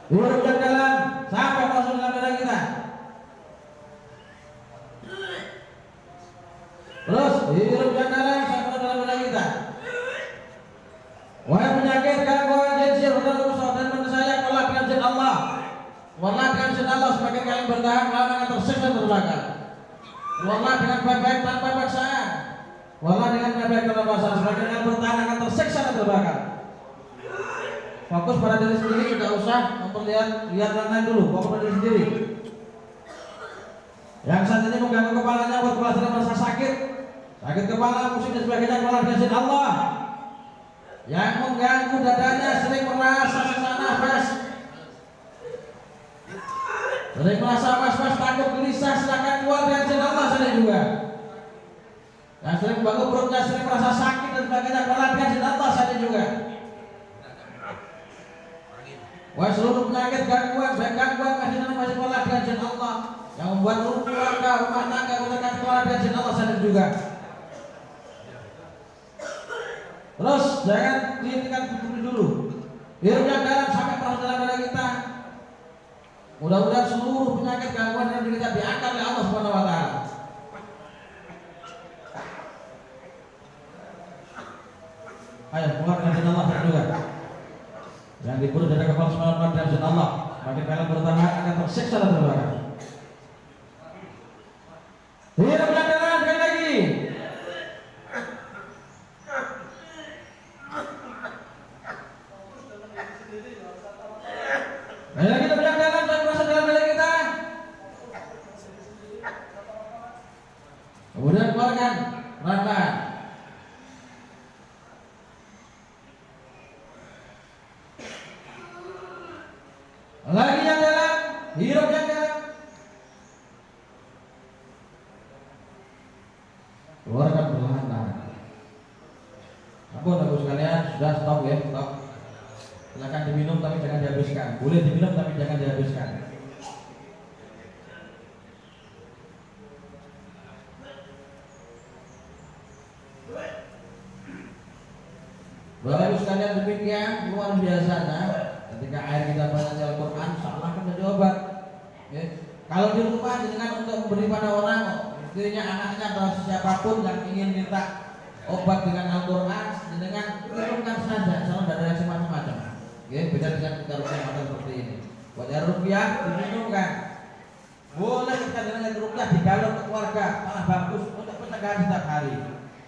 Hirup yang dalam sampai masuk dalam badan kita. Terus hirup yang dalam sampai dalam badan kita. Wahai penyakit gangguan jin, saudara dan saya, keluar dengan izin Allah. Keluarlah dengan izin Allah, semakin kalian bertahan kalian akan tersiksa terbakar. Keluarlah dengan baik-baik tanpa paksaan. Keluarlah dengan baik-baik tanpa paksaan, semakin kalian bertahan akan tersiksa dan terbakar. Fokus pada diri sendiri, tidak usah memperlihat orang lain dulu. Fokus pada diri sendiri. Yang saat ini mengganggu kepalanya buat kepala sedang merasa sakit kepala, pusing dan sebagainya, keluar dari izin Allah. Yang mengganggu dadanya sering merasa sesak nafas, sering merasa was-was, takut, gelisah, silakan keluar dari izin Allah sana juga. Yang sering mengganggu perutnya, sering merasa sakit dan sebagainya, keluar dari izin Allah sana juga. Wah, seluruh penyakit gangguan masih keluar dari izin Allah. Yang membuat keluarga, rumah tangga, keluar dari izin Allah sana juga. Terus jangan dihentikan dulu. Hirup yang dalam sampai terus dalam dada kita. Mudah-mudahan seluruh penyakit gangguan dalam diri kita diangkat oleh Allah Subhanahu wa taala. Ayo keluar dari izin Allah juga. Yang di perut dada kepala semuanya dari izin Allah. Makin kalian bertahan akan tersiksa dan terbakar. Hirup yang dalam sekali lagi. Ayo kita bilang dalam dan merasa dalam diri kita. Kemudian keluarkan pelan-pelan. Lagi yang dalam, hirup yang dalam. Keluarkan perlahan-lahan. Ampun Bapak sekalian, sudah stop ya, stop. Silakan diminum tapi jangan dihabiskan. Boleh diminum tapi jangan dihabiskan. Bapak Ibu sekalian, demikian luar biasanya ketika air kita baca Al-Quran seolah akan menjadi obat. Ya. Kalau di rumah dengan untuk memberi pada orang, istrinya, anaknya atau siapapun yang ingin minta obat dengan Al-Quran, dengan minumkan saja, soalnya tidak ada reaksi macam-macam. Ya, beda dengan kita rupiah model seperti ini. Buat yang rupiah diminumkan. Boleh kita dengan rupiah digalon ke keluarga, malah bagus untuk pencegahan setiap hari.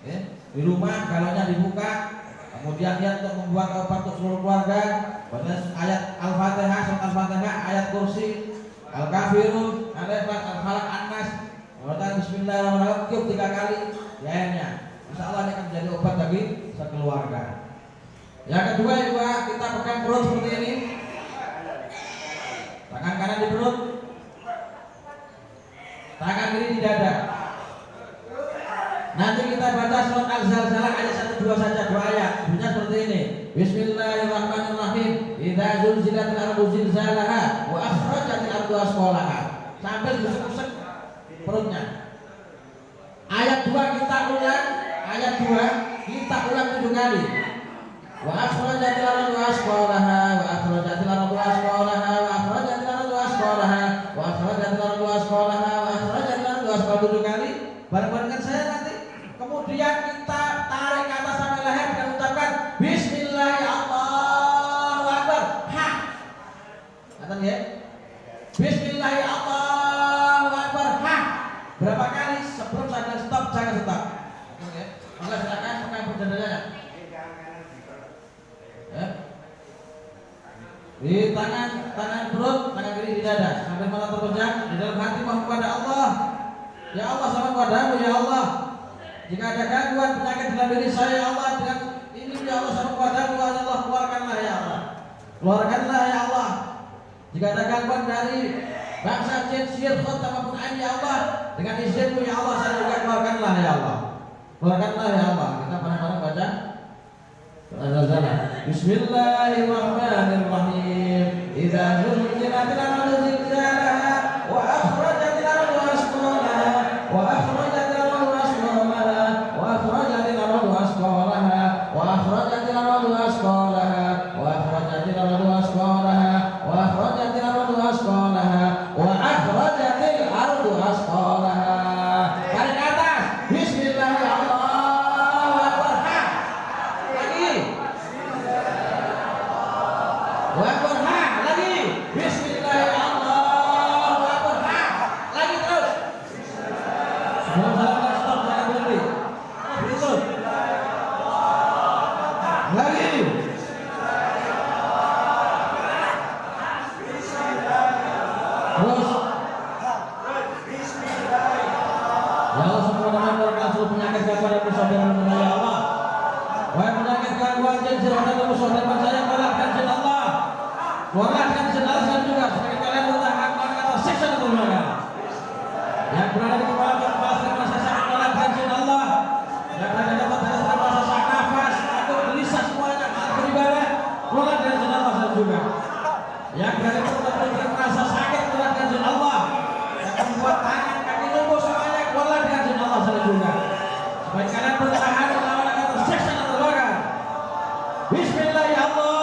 Ya. Di rumah galonnya dibuka, kemudian dia untuk membuat obat untuk seluruh keluarga. Baca ayat Al-Fatihah, surat Al-Fatihah, ayat kursi, Al-Kafirun, Al-Falaq, Al-Falaq, An-Nas. Kemudian Bismillahirrahmanirrahim 3 kali di airnya. Insya Allah ini akan menjadi obat bagi sekeluarga. Yang kedua juga kita pegang perut seperti ini. Tangan kanan di perut, tangan kiri di dada. Nanti kita baca surat Al-Zalzalah ayat 1-2 saja, 2 ayat. Bunyinya seperti ini. Bismillahirrahmanirrahim. Idza zulzilatil ardu zilzalaha wa akhrajatil ardu asqalaha. Sampai busuk-busuk perutnya. Ayat 2 kita ulang, ayat 2 kita ulang 7 kali. Wa akhrajatil ardu asqalaha wa akhrajatil ardu asqalaha wa akhrajatil ardu asqalaha wa akhrajatil ardu asqalaha wa akhrajatil ardu asqalaha 7 kali. Bareng-bareng dengan saya nanti. Kemudian kita tarik ke atas sampai leher dan ucapkan Bismillahirrahmanirrahim. Ha. Katakan ya. Bismillahirrahmanirrahim. Ha. Berapa kali sebelum saya bilang stop jangan stop. Oke. Maka silakan pegang perjanjiannya. Ya. Di tangan perut, tangan kiri di dada, sambil mata terpejam, di dalam hati mohon kepada Allah. Ya Allah, sama kepadamu ya Allah. Jika ada gangguan penyakit dalam diri saya ya Allah, dengan ini ya Allah sama kepadamu ya Allah, keluarkanlah ya Allah. Keluarkanlah ya Allah. Jika ada gangguan dari bangsa jin, sihir, khotbah maupun ain ya Allah, dengan izinmu ya Allah saya juga keluarkanlah ya Allah. Keluarkanlah ya Allah. Kita bareng-bareng baca Al-Zalzalah. Bismillahirrahmanirrahim. Idza zulzilatil ardu zilzalaha wa akhrajatil ardu asqalaha wa akhrajatil ardu asqalaha wa akhrajatil ardu asqalaha wa akhrajatil ardu asqalaha wa akhrajatil ardu asqalaha wa akhrajatil ardu asqalaha wa akhrajatil ardu asqalaha. Tarik ke atas. Bismillahirrahmanirrahim. Terus Keluarlah dengan izin Allah sekalian juga supaya kalian bertahan melakukan tersiksa dan terluka. Yang berada di kepala terlepas dari rasa sakit keluarlah dengan izin Allah. Yang berada di dapat dari rasa sakit nafas, takut, gelisah semuanya saat beribadah, keluarlah dengan izin Allah sekalian juga. Yang berada di tempat dengan rasa sakit keluarlah dengan izin Allah. Yang membuat tangan kaki lumpuh semuanya keluarlah dengan izin Allah sekalian juga. Supaya kalian bertahan melawan akan tersiksa dan terluka. Bismillah ya Allah.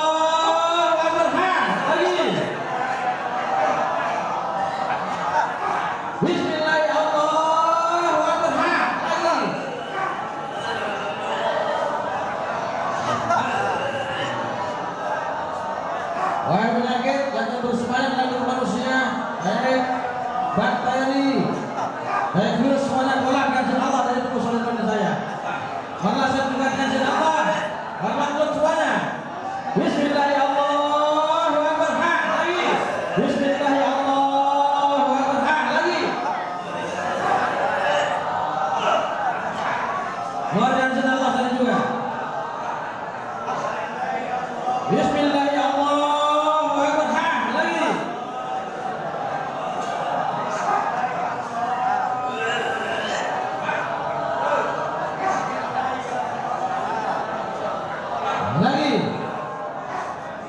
Bismillah ya Allahu Akbar. Lagi. Wahai penyakit yang bersemayam dalam tubuh manusia, baik bakteri, baik virus semuanya keluar dengan izin Allah dari tubuh saudara saya. Marilah saya juga dengan izin Allah. Marilah keluar semuanya. Bismillah ya Allahu Akbar. Lagi. Bismillah ya Allahu Akbar. Lagi. Keluar dengan izin Allah saya juga. Bismillah ya Allahu Akbar. Lagi. Lagi.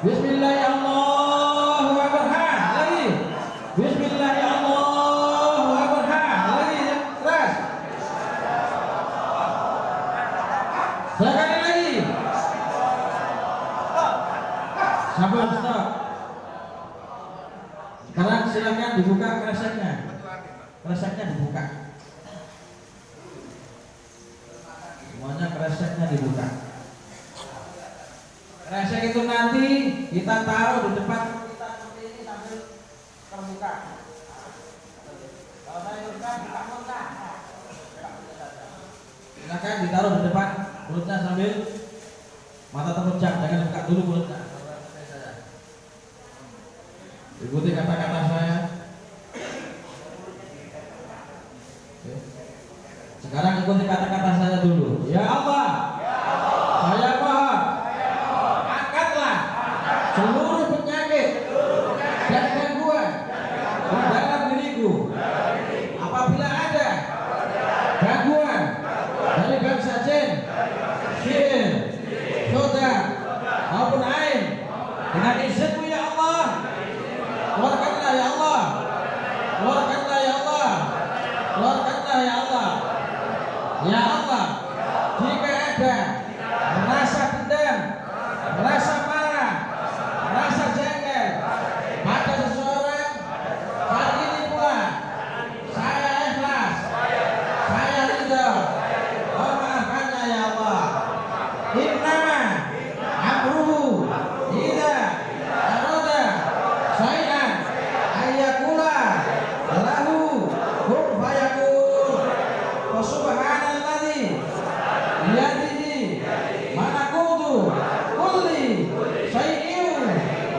Bismillah ya Allahu Akbar. Lagi. Bismillah ya Allahu Akbar. Lagi. Keras. Sekali lagi. Sabar, stop. Sekarang silakan dibuka kreseknya. Kreseknya dibuka. Semuanya kreseknya dibuka. Kresek itu nanti kita taruh di depan kita seperti ini sambil terbuka. Kalau saya buka mulut. Silakan ditaruh di depan mulutnya sambil mata terpejam, jangan buka dulu mulutnya. Ikuti kata-kata saya. Sekarang ikuti kata-kata saya dulu. Ya Allah, saya mohon, angkatlah seluruh penyakit dan gangguan di dalam diriku. Apabila ada gangguan dari bangsa jin, sihir, sodar maupun ain, dengan izinmu ya Allah, keluarkanlah ya Allah, keluarkanlah ya Allah, keluarkanlah ya Allah. Ya Allah, jika ada merasa dendam, merasa marah, merasa jengkel pada seseorang, hari ini pula saya ikhlas, saya ridho, memaafkannya ya Allah. Innama amruhu idza arada syai'an ayyakula lahu kun fayakun. Wa subhanalladzi biyadihi malakutu kulli syai'in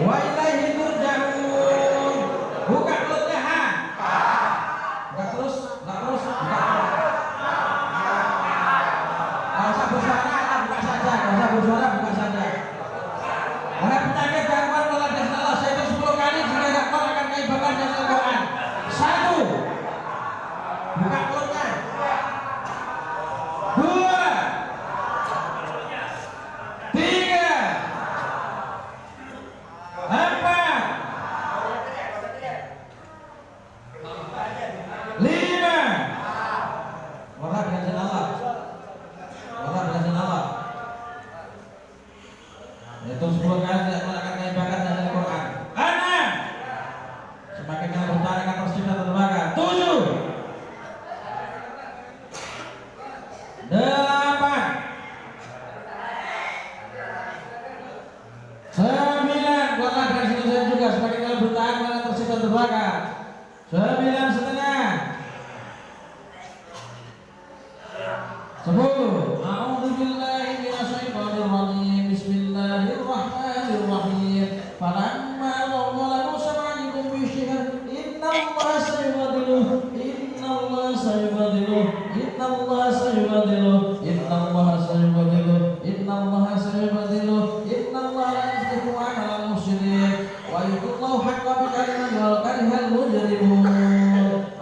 wa ilaihi turja'un. Buka mulutnya, ha. Buka terus, buka. Kalau usah bersuara, buka saja. Kalau usah bersuara, buka saja. Karena penyakit gangguan melalui dengan Allah saya itu 10 kali jika gak kuat akan kami bakar dengan Al-Quran. 1. Buka mulutnya. 2. 3. 4. 5. Keluar dengan izin Allah. Keluar dengan izin Allah. Itu 10 kali tidak akan kami bakar dengan Al-Quran. 6. Semakin kalian bertahan akan tersiksa dan terbakar. 7. 8. 9. Keluarlah dari situ saya juga semakin kalian bertahan akan tersiksa dan terbakar. 9,5. 10. A'udzubillahi minasyaitonir rajim. Bismillahirrahmanirrahim. Falamma dhalamu sam'akum bisyihar innallaha sayubadiluh. Innallaha sayubadiluh. Innallaha sayubadiluh. Innallaha sayubadiluh. Innallaha sayubadiluh. Innallaha la yuslihu 'amal al-mufsidin wa يكذبون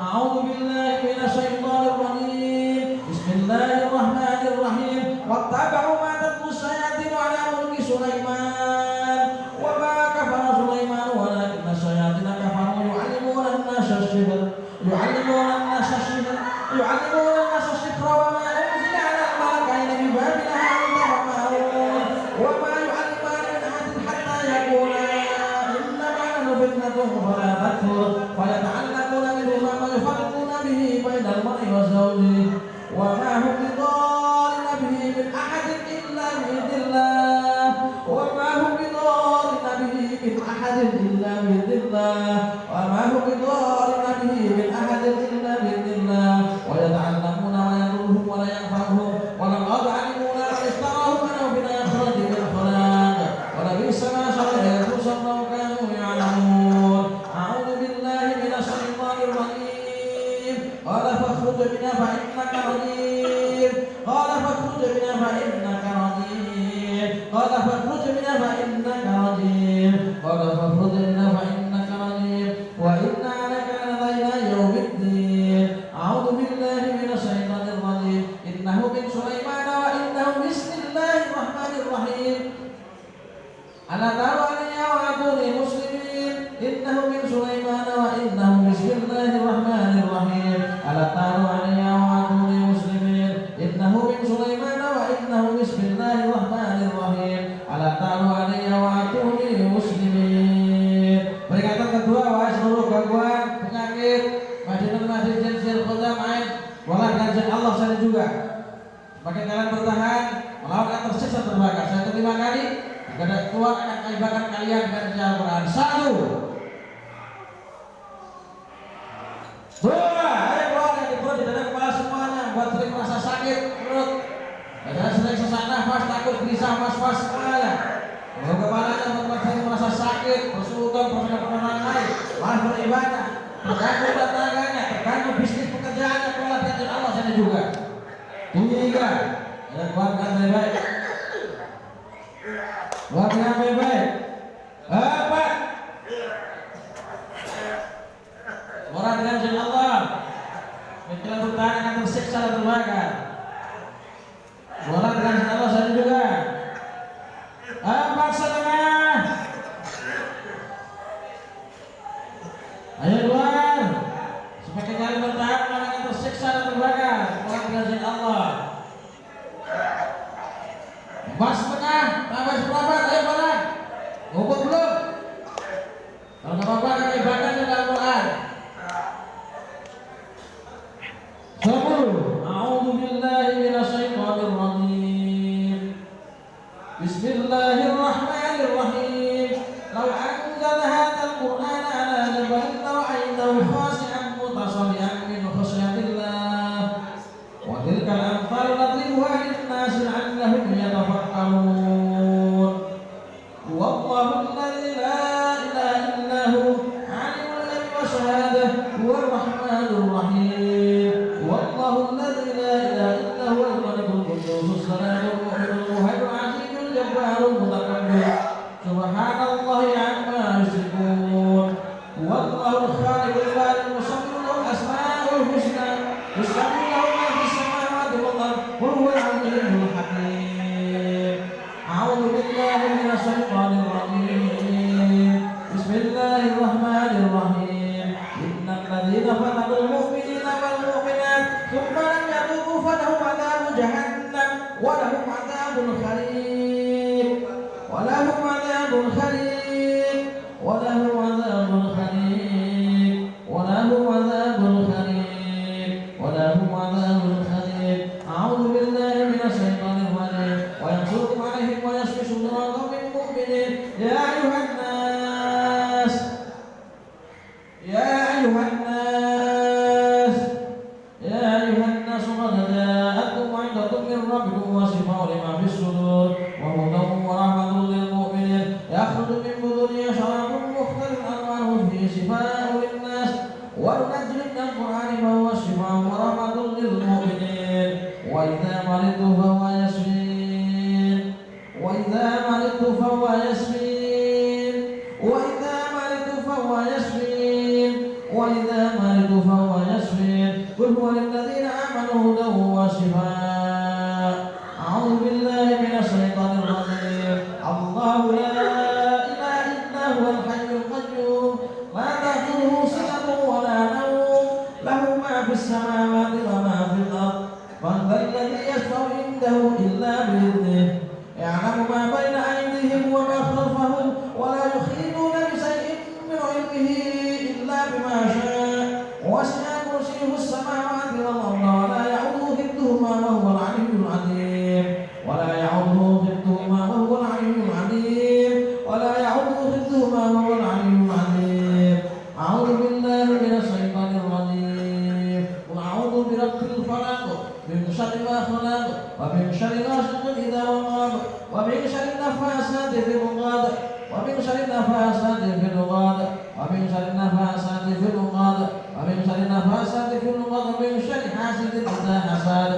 أعوذ بالله من الشيطان الرجيم بسم الله الرحمن الرحيم واتبعوا ما تتلو الشياطين على ملك سليمان وما كفر سليمان ولكن الشياطين كفروا يعلمون الناس السحر وما أنزل على الملكين ببابل هاروت وماروت وما يعلمان من أحد حتى يقولا إنما نحن فتنة فلا تكفر فيتعلمون منهما ما يفرقون به بين المرء وزوجه وما هم بضارين به من أحد إلا بإذن الله وما هم بضارين به من أحد إلا بإذن الله وما هم بضارين به من أحد إلا بإذن الله ويتعلمون ما يضرهم ولا ينفعهم ولقد علموا ما اشتراه منه بالآخرة من خلاق ولبئس ما شروا أنفسهم لو كانوا يعلمون أعوذ بالله من الشيطان الرجيم قال فاخرج منها فإنك رجيم قال فاخرج منها فإنك رجيم قال فاخرج منها فإنك رجيم قال فاخرج منها فإنك رجيم وإن عليك لدينا يوم الدين أعوذ بالله من الشيطان الرجيم إنه من سليمان وإنه بسم الله الرحمن الرحيم ألا تروا أني وأتوني مسلمين إنه من سليمان وإنه بسم الله الرحمن الرحيم ألا تروا أني وأتوني مسلمين إنه من سليمان وإنه بسم الله الرحمن الرحيم ألا تروا أني وأتوني مسلمين. Peringatan kedua, wahai seluruh gangguan, penyakit, majid jin khodam ain, wala dengan Allah saya juga. Semakin kalian bertahan, melawan akan tersiksa terbakar. Saya terima kali, gak keluar akan kaibakan kalian dengan jalan Quran. 1 2, ayo keluar dari perut, di dalam kepala semuanya. Buat sering merasa sakit perut, dan sering sesak nafas, takut gelisah, was-was semuanya. Kalau kepalanya sering merasa sakit, bersuton, bersenang-senang air, malas beribadah, terganggu tenaganya, terganggu bisnis pekerjaannya, keluar dari Allah sana juga. 3, ya keluarkan baik-baik. Keluarkan baik-baik. 4, orang dengan izin Allah, mikiran bertahan akan tersiksa dan terbakar. Orang dengan izin Allah sana juga. 4,5. Ayo keluar. Semakin kali bertahan akan tersiksa dan terbakar. Orang dengan izin Allah. 4,5. Tambah seberapa? Ayo keluar. Ngumpul belum? Kalau nggak apa-apa akan ibadah dengan Al-Quran. 10. A'udzu billahi minasyaitonir rajim. Bismillahirrahmanirrahim. Law anzalna hadzal Qur'ana 'ala jabalin la'aynahu khashi'an mutasaddian min khashyatillah. Wa tilkal amthal nadribuha lin-nasi 'allahum yatafakkarun. Wallahu alladzi la ilaha illa hu 'alimul ghaibi wash-shahadah huwar rahmanur rahim. Wallahu alladzi la ilaha illa huwal malikul quddus salamul mu'minul muhaiminul azizul jabbarul mutakabbir. Subhanallahi 'amma yushrikun. Wallahul khaliqul baril musawwir lahu asmaul husna. Yusabbihu lahu ma fis samawati wal ardi wa huwal 'aliyyul hakim. A'udzu billahi minasy syaithanir rajim. Bismillahirrahmanirrahim. Innal ladzina fatanul mu'minina wal mu'minat thumma lam yatubu falahum 'adzabun jahannam wa lahum 'adzabun kharim. Wa lahum 'adzabun kharim. Wa lahum 'adzabun kharim. Wa lahum 'adzabun kharim. Wa lahum 'adzabun kharim. A'udzu billahi minasy syaithanir rajim. Wa yansurukum 'alaihim wa yashfi sudura qaumin mu'minin. Ya ayuhan nas, ya ayuhan nas, ya ayuhan nas, qad ja'akum 'iddatun min rabbikum wa shifaa'un lima fis sudur wa hudan wa rahmatun lil mu'minin. Yakhruju min buduniha syarabun والشفاء. أعوذ بالله من الشيطان الرجيم. الله لا إله إلا هو الحي القيوم لا تأخذه سنة ولا نوم له ما في السماوات وما في الأرض من ذا الذي يشفع عنده إلا بإذنه يعلم ما بين أيديهم وما خلفهم ولا يحيطون بشيء من علمه إلا بما شاء وسع كرسيه السماوات والأرض ولا يعوده حفظهما وهو العلي العظيم ولا يعوده حفظهما وهو العلي العظيم ولا يعوده حفظهما وهو العلي العظيم. أعوذ بالله من الشيطان الرجيم. قل أعوذ برب الفلق من شر ما خلق ومن شر غاسق إذا وقب ومن شر النفاثات في العقد ومن شر النفاثات في العقد ومن شر النفاثات في العقد ومن شر النفاثات في العقد ومن شر حاسد إذا حسد.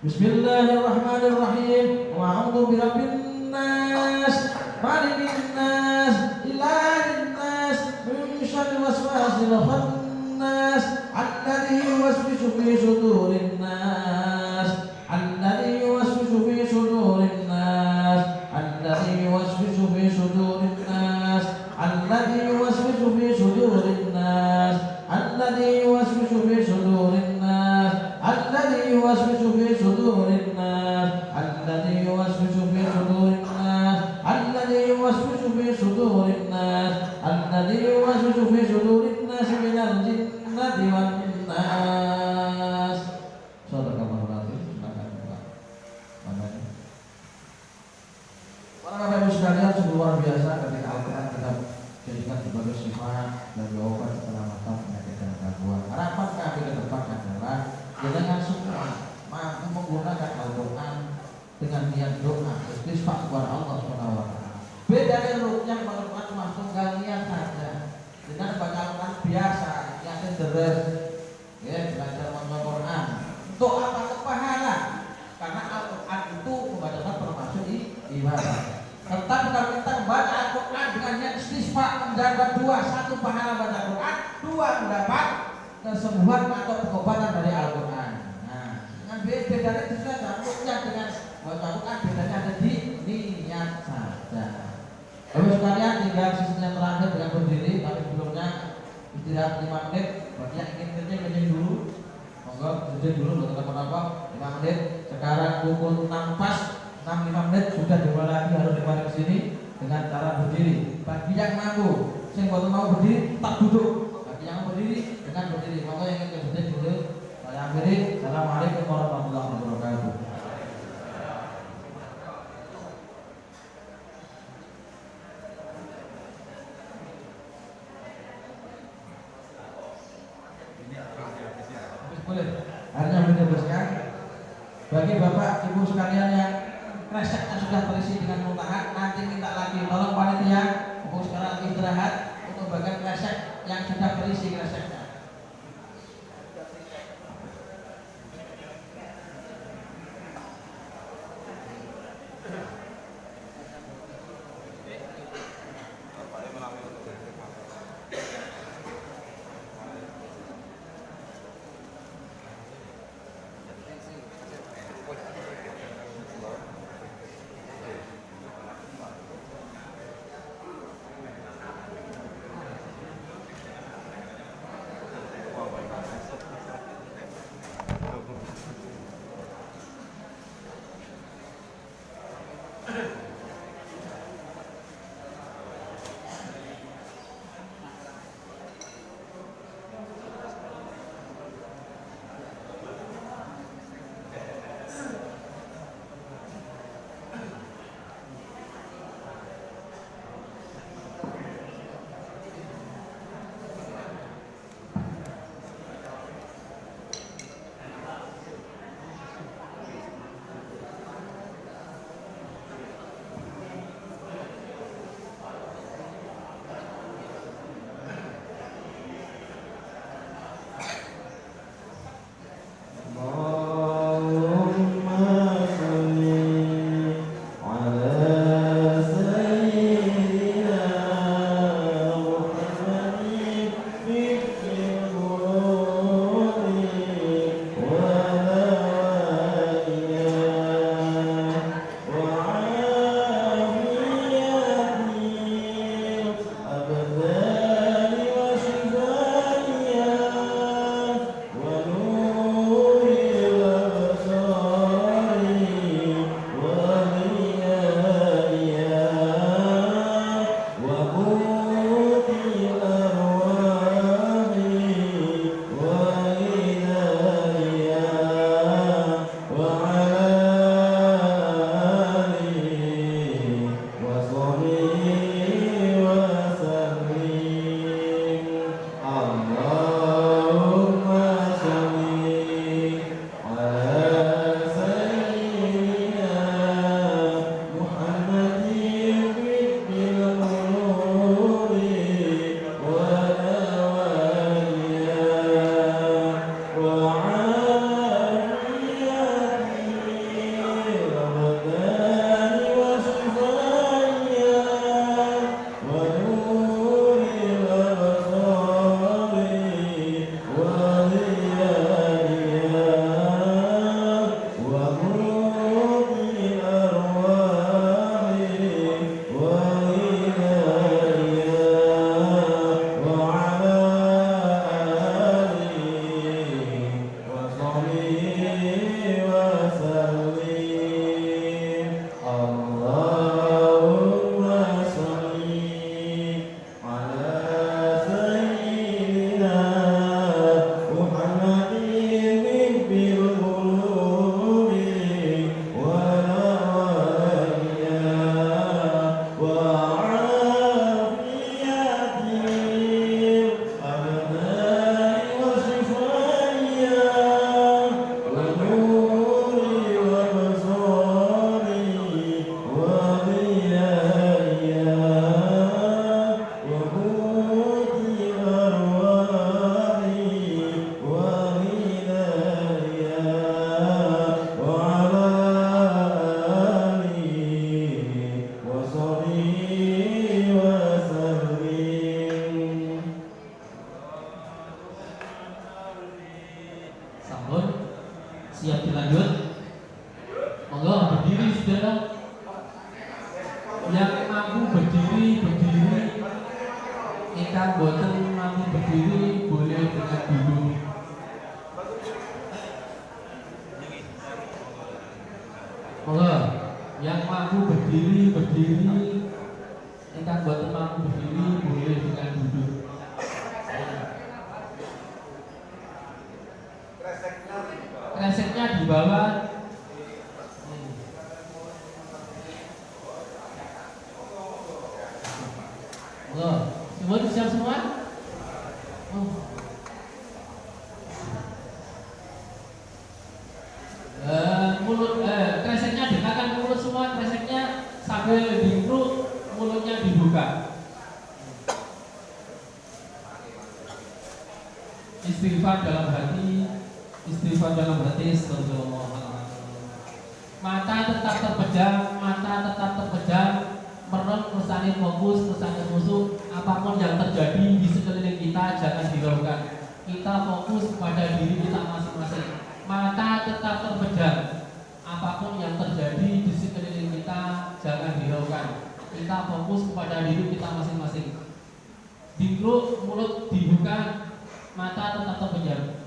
بسم الله الرحمن الرحيم. وأعوذ برب الناس مالك الناس إله الناس من شر الوسواس الخناس الذي يوسوس في صدور الناس الذي يوسوس في صدور الناس الذي يوسوس في صدور الناس الذي يوسوس في صدور الناس الذي يوسوس في صدور الناس الذي يوسوس في صدور الناس الذي يوسوس في صدور الناس الذي يوسوس في صدور الناس الذي يوسوس في صدور الناس من الجنة والناس. Sadaqallahul azim. Para Bapak Ibu sekalian, sungguh luar biasa ketika Al-Quran kita jadikan sebagai sifat dan obat keselamatan penyakit dan gangguan. Harapan kami ke depan adalah dengan semua mampu menggunakan Al-Quran dengan niat doa istisqa kepada Allah SWT. Beda dengan rukyah Al-Quran cuma tunggal niat saja. Dengan baca Al-Quran biasa, niatnya deres, ya belajar Al-Quran. Untuk apa? Pahala. Karena Al-Quran itu membacakan termasuk ibadah. Tetapi kalau kita membaca Al-Quran dengan niat istisqa mendapat dua, satu pahala baca Al-Quran, dua mendapat kesembuhan atau pengobatan dari Al-Quran. Nah, dengan bedanya itu saja. Rukyah dengan baca Al-Quran bedanya ada di niat saja. Lalu sekalian tinggal sisi yang terakhir dengan berdiri, tapi sebelumnya istirahat 5 menit. Bagi yang ingin kencing dulu, monggo kencing dulu, betul apa 5 menit. Sekarang pukul 6 pas, 6-5 menit sudah dimulai lagi harus kembali ke sini dengan cara berdiri. Bagi yang mampu, sing boten mau berdiri, tak duduk. Bagi yang mau berdiri dengan berdiri. Monggo yang ingin kencing dulu. Saya akhiri. Assalamualaikum warahmatullahi wabarakatuh. Boleh. Hanya meneruskan bagi Bapak Ibu sekalian yang kreseknya sudah terisi dengan muntahan, nanti minta lagi tolong panitia untuk sekarang istirahat untuk bagian kresek yang sudah terisi kreseknya. Ingkang boten mampu berdiri boleh dengan duduk. Monggo, yang mampu berdiri berdiri, ingkang boten mampu berdiri boleh dengan duduk. Kreseknya di bawah. Monggo, semua siap semua? Kreseknya dekatkan ke mulut semua, kreseknya sambil diurut, mulutnya dibuka. Istighfar dalam hati, astagfirullah. Mata tetap terpejam, merem, kersane fokus, kersane khusyuk. Apapun yang terjadi di sekeliling kita jangan hiraukan. Kita fokus kepada diri kita masing-masing. Mata tetap terpejam. Apapun yang terjadi di sekeliling kita jangan hiraukan. Kita fokus kepada diri kita masing-masing. Digeruk, mulut dibuka, mata tetap terpejam.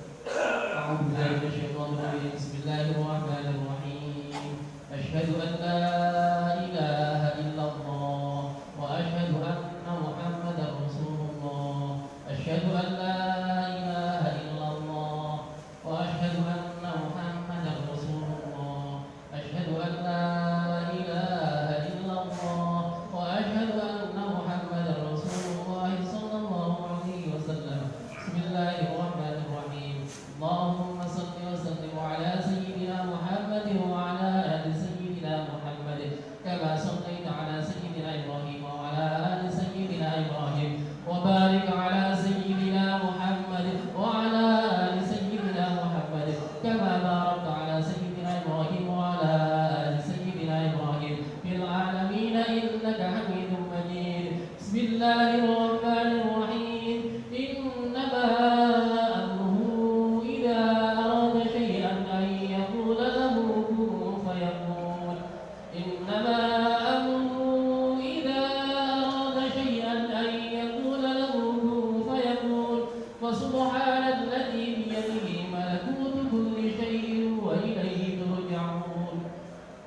Bismillahirrahmanirrahim. Asyhadu an la ilaha illallah wa asyhadu anna Muhammadar Rasulullah. Asyhadu an la ilaha illallah wa asyhadu anna Muhammadar Rasulullah. Asyhadu an la ilaha illallah wa asyhadu anna Muhammadar Rasulullah sallallahu alaihi wasallam. Bismillahirrahmanirrahim. Allahumma shalli wa sallim ala sayyidina Muhammad wa ala ali sayyidina Muhammad kama shallaita ala sayyidina Ibrahim wa ala ali sayyidina Ibrahim wa barik ala sayyidina Muhammad wa ala ali sayyidina Muhammad kama barakta ala sayyidina Ibrahim wa ala ali sayyidina Ibrahim fil alamin innaka Hamidum Majid. Bismillahirrahmanirrahim.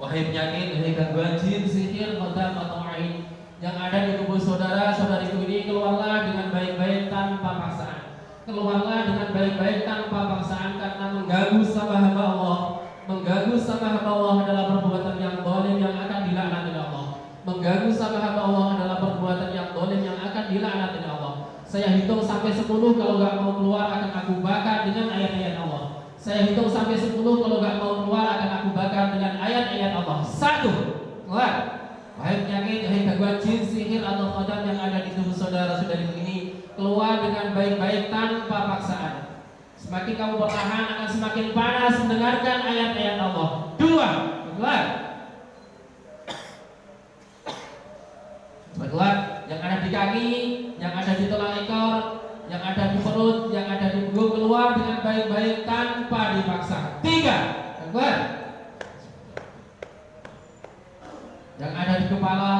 Wahai penyakit, wahai gangguan jin, sihir, kodam atau ain yang ada di tubuh saudara-saudariku ini, keluarlah dengan baik-baik tanpa paksaan. Keluarlah dengan baik-baik tanpa paksaan, karena mengganggu sama hamba Allah. Mengganggu sama hamba Allah adalah perbuatan yang zalim yang akan dilaknat oleh Allah. Mengganggu sama hamba Allah adalah perbuatan yang zalim yang akan dilaknat oleh Allah. Saya hitung sampai 10, kalau gak mau keluar akan aku bakar dengan ayat-ayat Allah. Saya hitung sampai 10, kalau gak mau keluar akan aku bakar dengan ayat-ayat Allah. 1, keluar. Wahai penyakit, wahai gangguan jin, sihir atau kodam yang ada di tubuh saudara-saudari ini, keluar dengan baik-baik tanpa paksaan. Semakin kamu bertahan akan semakin panas mendengarkan ayat-ayat Allah. 2, keluar. Keluar. Yang ada di kaki, yang ada di tulang ekor, yang ada di perut, yang ada di punggung, keluar dengan baik-baik tanpa dipaksa. 3, keluar. Yang ada di kepala,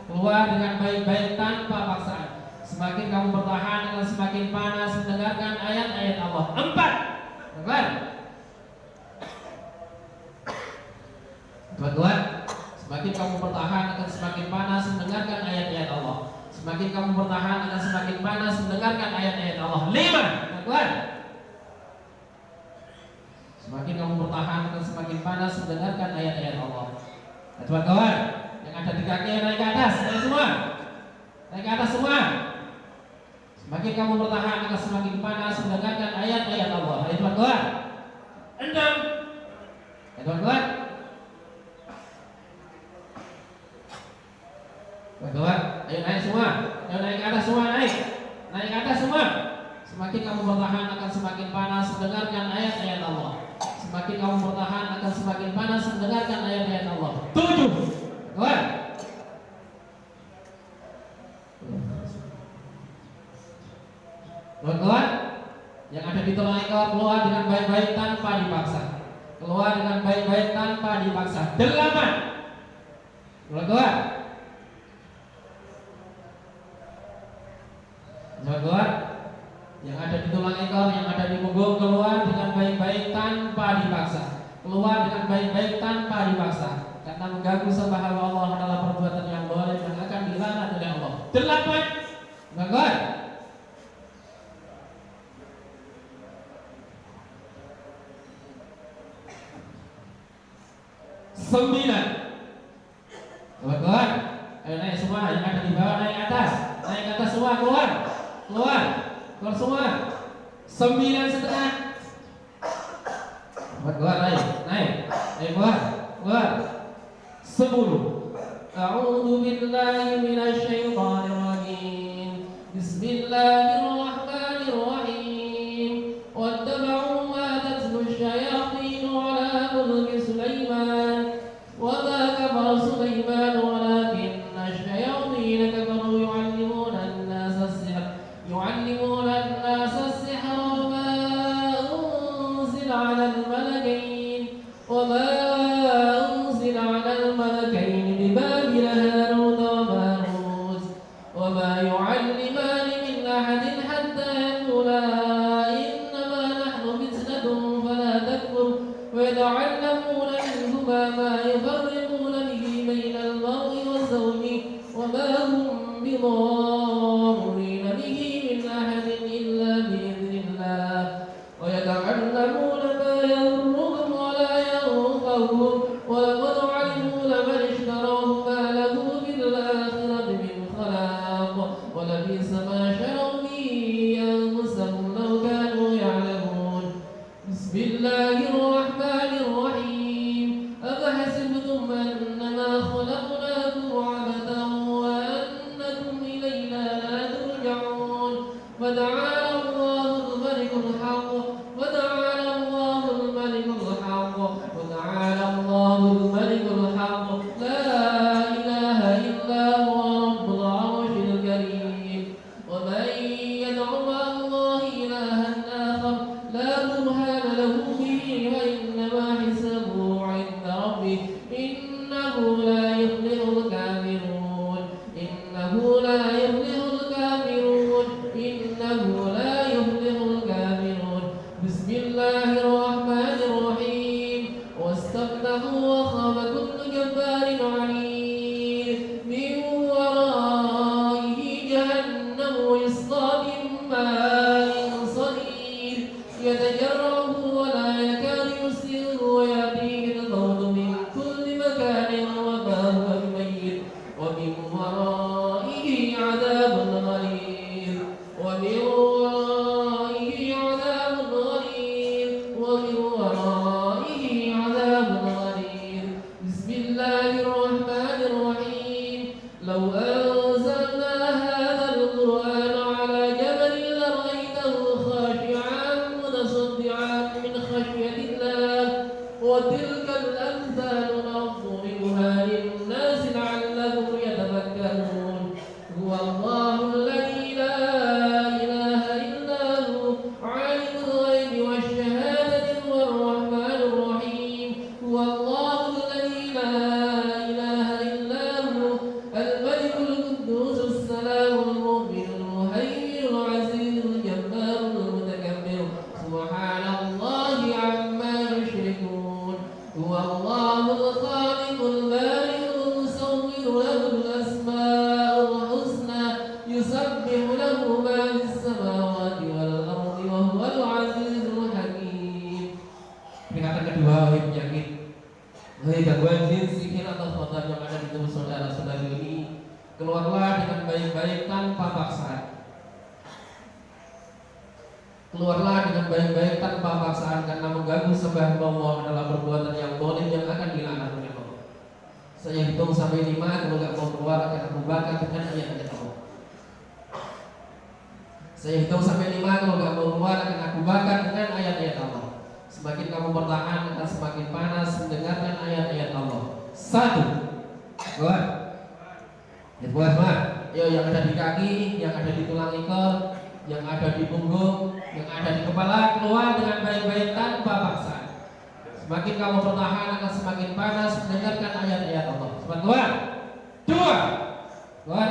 keluar dengan baik-baik tanpa paksaan. Semakin kamu bertahan akan semakin panas mendengarkan ayat-ayat Allah. 4, keluar. Keluar. Semakin kamu bertahan akan semakin panas mendengarkan ayat-ayat Allah. Semakin kamu bertahan akan semakin panas mendengarkan ayat-ayat Allah. 5, keluar. Semakin kamu bertahan akan semakin panas mendengarkan ayat-ayat Allah. Kawan-kawan, yang ada di kaki naik ke atas, naik semua. Naik ke atas semua. Semakin kamu bertahan akan semakin panas mendengarkan ayat-ayat Allah. Ayo kawan-kawan. 6. Ayo kawan-kawan. Kawan-kawan, ayo naik semua. Ayo naik ke atas semua, naik. Naik ke atas semua. Semakin kamu bertahan akan semakin panas mendengarkan ayat-ayat Allah. Semakin kamu bertahan akan semakin panas mendengarkan ayat-ayat Allah. 7. Kawan. Kawan, yang ada di tulang ekor, keluar dengan baik-baik tanpa dipaksa. Keluar dengan baik-baik tanpa dipaksa. 8. Keluar. Keluar. Yang ada di tulang ekor, yang ada di punggung, keluar dengan baik-baik tanpa dipaksa. Keluar dengan baik-baik tanpa dipaksa. Karena mengganggu sembah Allah adalah perbuatan yang boleh dan akan dilarang oleh Allah. 8. Keluar. 9. Keluar. Ayo naik semua, yang ada di bawah naik atas. Naik atas semua, keluar. Keluar. Keluar semua. 9,5. Keluar, naik. Naik keluar. Keluar. 10. A'udzu billahi minasy syaithanir rajim. Bismillahirrahmanirrahim. Wattaba'u ma tatlu asyayatin 'ala mulki Sulaiman. Wa ma kafara Sulaiman walakinna asyayatin kafaru yu'allimuna an-nasa as-sihr. Yu'allimuna an-nasa as-sihr wa ma unzila 'ala al-malakain. Wa ma unzila 'ala al-malakain bi Babil Harut wa Marut. Wa ma yu'allimani min ahadin hatta yaqula innama nahnu fitnatun fala takfur. Wa yata'allamuna minhuma ma yufarriquna bihi baina al-mar'i wa zawjihi. Wa ma hum bidarrin bihi min ahadin illa bi'idhnillah. Wa yata'allamuna ma yadurruhum wa la yanfa'uhum. Wa laqad 'alimu liman ishtarahu ma lahu fil akhirati min khalaq. Wa labisa ma sharu bihi anfusahum law kanu ya'lamun. Bismillahirrahmanirrahim. Afahasibtum annama khalaqnakum 'abathan wa annakum ilayna la turja'un. Fata'ala Allahul malikul haqq. Fata'ala Allahul malikul haqq. Fata'ala Allahul malikul haqq. La ilaha illa huwa rabbul 'arsyil karim. Wa man yad'u ma'a Allahi ilahan akhar la burhana lahu bihi wa innama hisabuhu 'inda rabbih. Innahu la yuflihul kafirun. Innahu la yuflihul kafirun. Innahu la yuflihul kafirun. Bismillahirrahmanirrahim. Wastaftahu wa khaba kullu jabbarin 'anid. Min waraihi jahannam yusqa min ma'in sadid. Yatajarrahu wa la yakadu yusirru wa ya'tihi al-mawtu min kulli makanin wa ma huwa bimayyit. Wa min waraihi 'adabun ghalidh. Wa min waraihi 'adabun ghalidh. Wa min waraihi 'adabun ghalidh. Bismillahirrahmanirrahim. Law anzalna hadzal qur'ana 'ala jabalin lara'aytahu khashi'an mutasaddi'an min khashyatillah. Wa tilkal amthalu nadribuha lin-nasi la'allahum yatafakkarun. Huwa Allahul ladzi la ilaha illa hu 'alimul ghaibi wasyahadati huwar rahmanur rahim. Huwa Allahul ladzi la ilaha illa hu al-malikul quddusus salamul mu'minul muhaiminul 'azizul jabbarul mutakabbir. Subhanallahi 'amma yushrikun. Huwa Allahul khaliqul bari'ul musawwir lahul asma'ul husna. Yusabbihu lahu ma fis samawati wal ardi wa huwal 'azizul hakim. Peringatan kedua, wahai penyakit, wahai gangguan jin, sihir atau khotam yang ada di tubuh saudara-saudari ini, keluarlah dengan baik-baik tanpa paksaan. Keluarlah dengan baik-baik tanpa paksaan, karena mengganggu sembah Allah adalah perbuatan yang boleh yang akan dilaknat oleh Allah. Saya hitung sampai 5, kalau nggak mau keluar akan aku bakar dengan ayat-ayat Allah. Saya hitung sampai 5, kalau nggak mau keluar akan aku bakar dengan ayat-ayat Allah. Semakin kamu bertahan akan semakin panas mendengarkan ayat-ayat Allah. 1. Keluar. Keluar semua. Yo, yang ada di kaki, yang ada di tulang ekor, yang ada di punggung, yang ada di kepala, keluar dengan baik-baik tanpa paksaan. Semakin kamu bertahan akan semakin panas mendengarkan ayat-ayat Allah. Cepat keluar. 2. Keluar.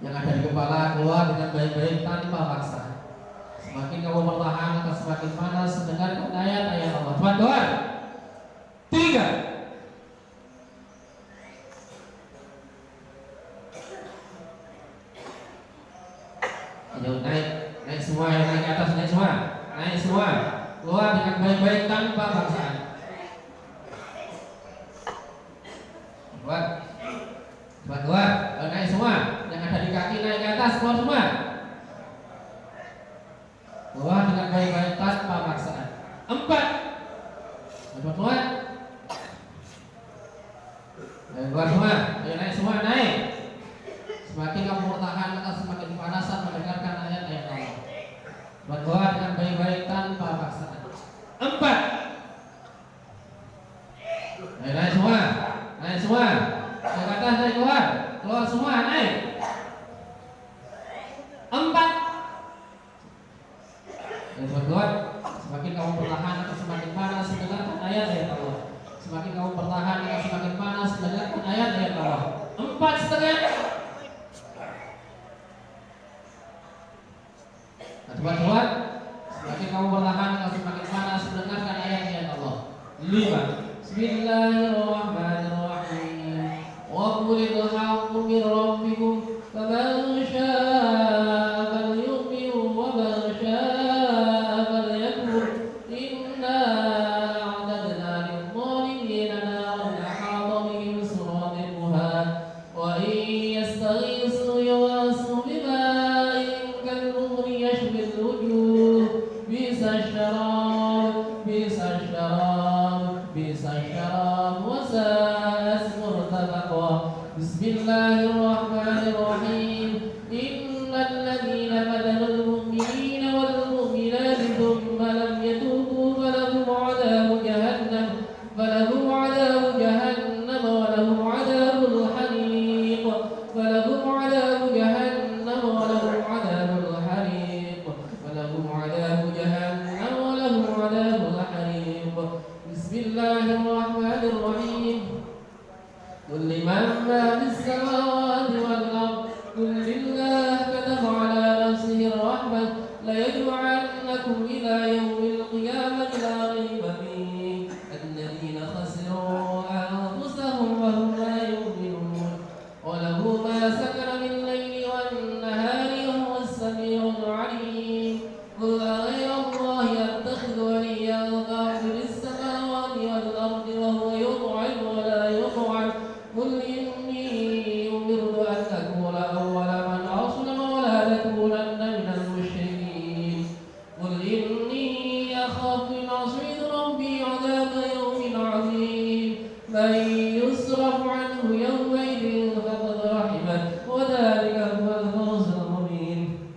yang ada di kepala keluar dengan baik-baik tanpa paksa. Semakin kamu bertahan akan semakin panas mendengarkan ayat-ayat Allah. Cepat keluar. 3. Ayo naik semua, yang naik ke atas naik semua, keluar dengan baik-baik tanpa paksaan. Keluar, naik semua, yang ada di kaki naik ke atas, keluar semua. Keluar dengan baik-baik tanpa paksaan. 4. Keluar. Keluar semua, ayo naik semua, naik. Semakin kamu bertahan akan semakin panasan mendengarkan ayat-ayat Allah. Keluar dengan baik-baik tanpa paksaan. 4. Ayo naik semua, naik semua. Naik atas, naik keluar, keluar semua, naik. 4. Ayo keluar. Semakin kamu bertahan akan semakin panas mendengarkan ayat-ayat Allah. Semakin kamu bertahan akan semakin panas mendengarkan ayat-ayat Allah. 4,5. Cepat keluar. Semakin kamu bertahan akan semakin panas mendengarkan ayat-ayat Allah. 5. Bismillahirrahmanirrahim. Wa qulil haqqu min rabbikum faman syaa'a falyu'min wa man syaa'a falyakfur. Inna a'tadna lil-zalimina naran ahata bihim suradiquha wa in yastaghithu yughathu bima'in kalmuhli yashwi al-wujuh bisa syarab wa sa'at murtafaqa. Bismillahirrahmanirrahim. Innal ladzina fatanul mu'minina wal mu'minati thumma lam yatubu falahum 'adzabu jahannam wa lahum 'adabul hariq. Bismillahirrahmanirrahim. Qul liman ma fis samawati wal ard qul lillah kataba ala nafsihi rahmah la yajma'annakum ila yawmil qiyamati la rayba fihi alladhina khasiru anfusahum wa hum la yu'minun wa lahu ma sakana min layli wan nahari wa huwa as-sami'ul 'alim. Qul aghayra Allahi attakhidhu waliyyan faatiris samawati wal ardi wa huwa yut'im wa la yut'am. Qul inni umirtu an akuna awwala man aslama wa la takunanna minal musyrikin. Qul inni akhafu in 'asaytu rabbi 'adhaba yawmin 'azim. Man yusraf 'anhu yawma'idhin faqad rahimahu wa dhalika huwal fawzul mubin.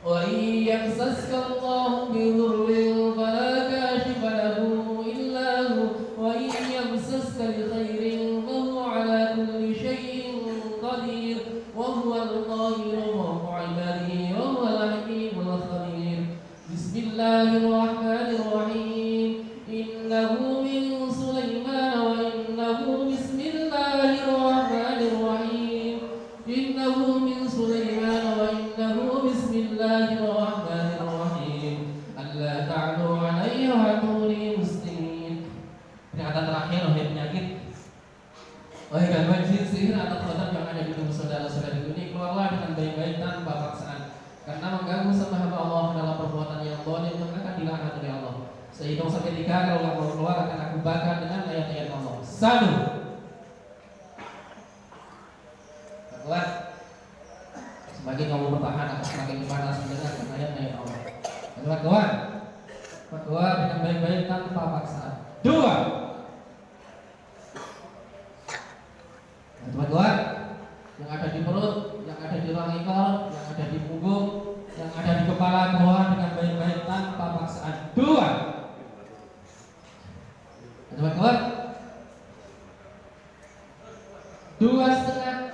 Wa in yamsaska Allahu bidurrin fala kashifa lahu illa hu wa in yamsaska bikhairin fahuwa 'ala kulli shay'in qadir wa huwal qahiru fawqa 'ibadihi wa huwal hakimul khabir. Bismillahirrahmanirrahim. Innahu min Sulaiman wa innahu bismillahirrahmanirrahim. Innahu min Sulaiman wa innahu bismillahirrahmanirrahim. Alla ta'lu 'alayya wa atuni muslimin. Peringatan terakhir oleh penyakit. Wahai gangguan jin, sihir atau kodam yang ada di tubuh saudara-saudara ini, keluarlah dengan baik-baik tanpa paksaan. Karena mengganggu sama hamba Allah adalah perbuatan yang zalim yang akan dilaknat oleh Allah. Sehitung sampai 3, kalau nggak mau keluar akan aku bakar dengan ayat-ayat Allah. 1. Keluar. Semakin kamu bertahan akan semakin panas mendengarkan ayat-ayat Allah. Keluar. Keluar dengan baik-baik tanpa paksaan. 2. Keluar. Yang ada di perut, yang ada di ruang ikal, yang ada di punggung, yang ada di kepala, keluar dengan baik-baik tanpa paksaan. 2. Keluar. 2,5.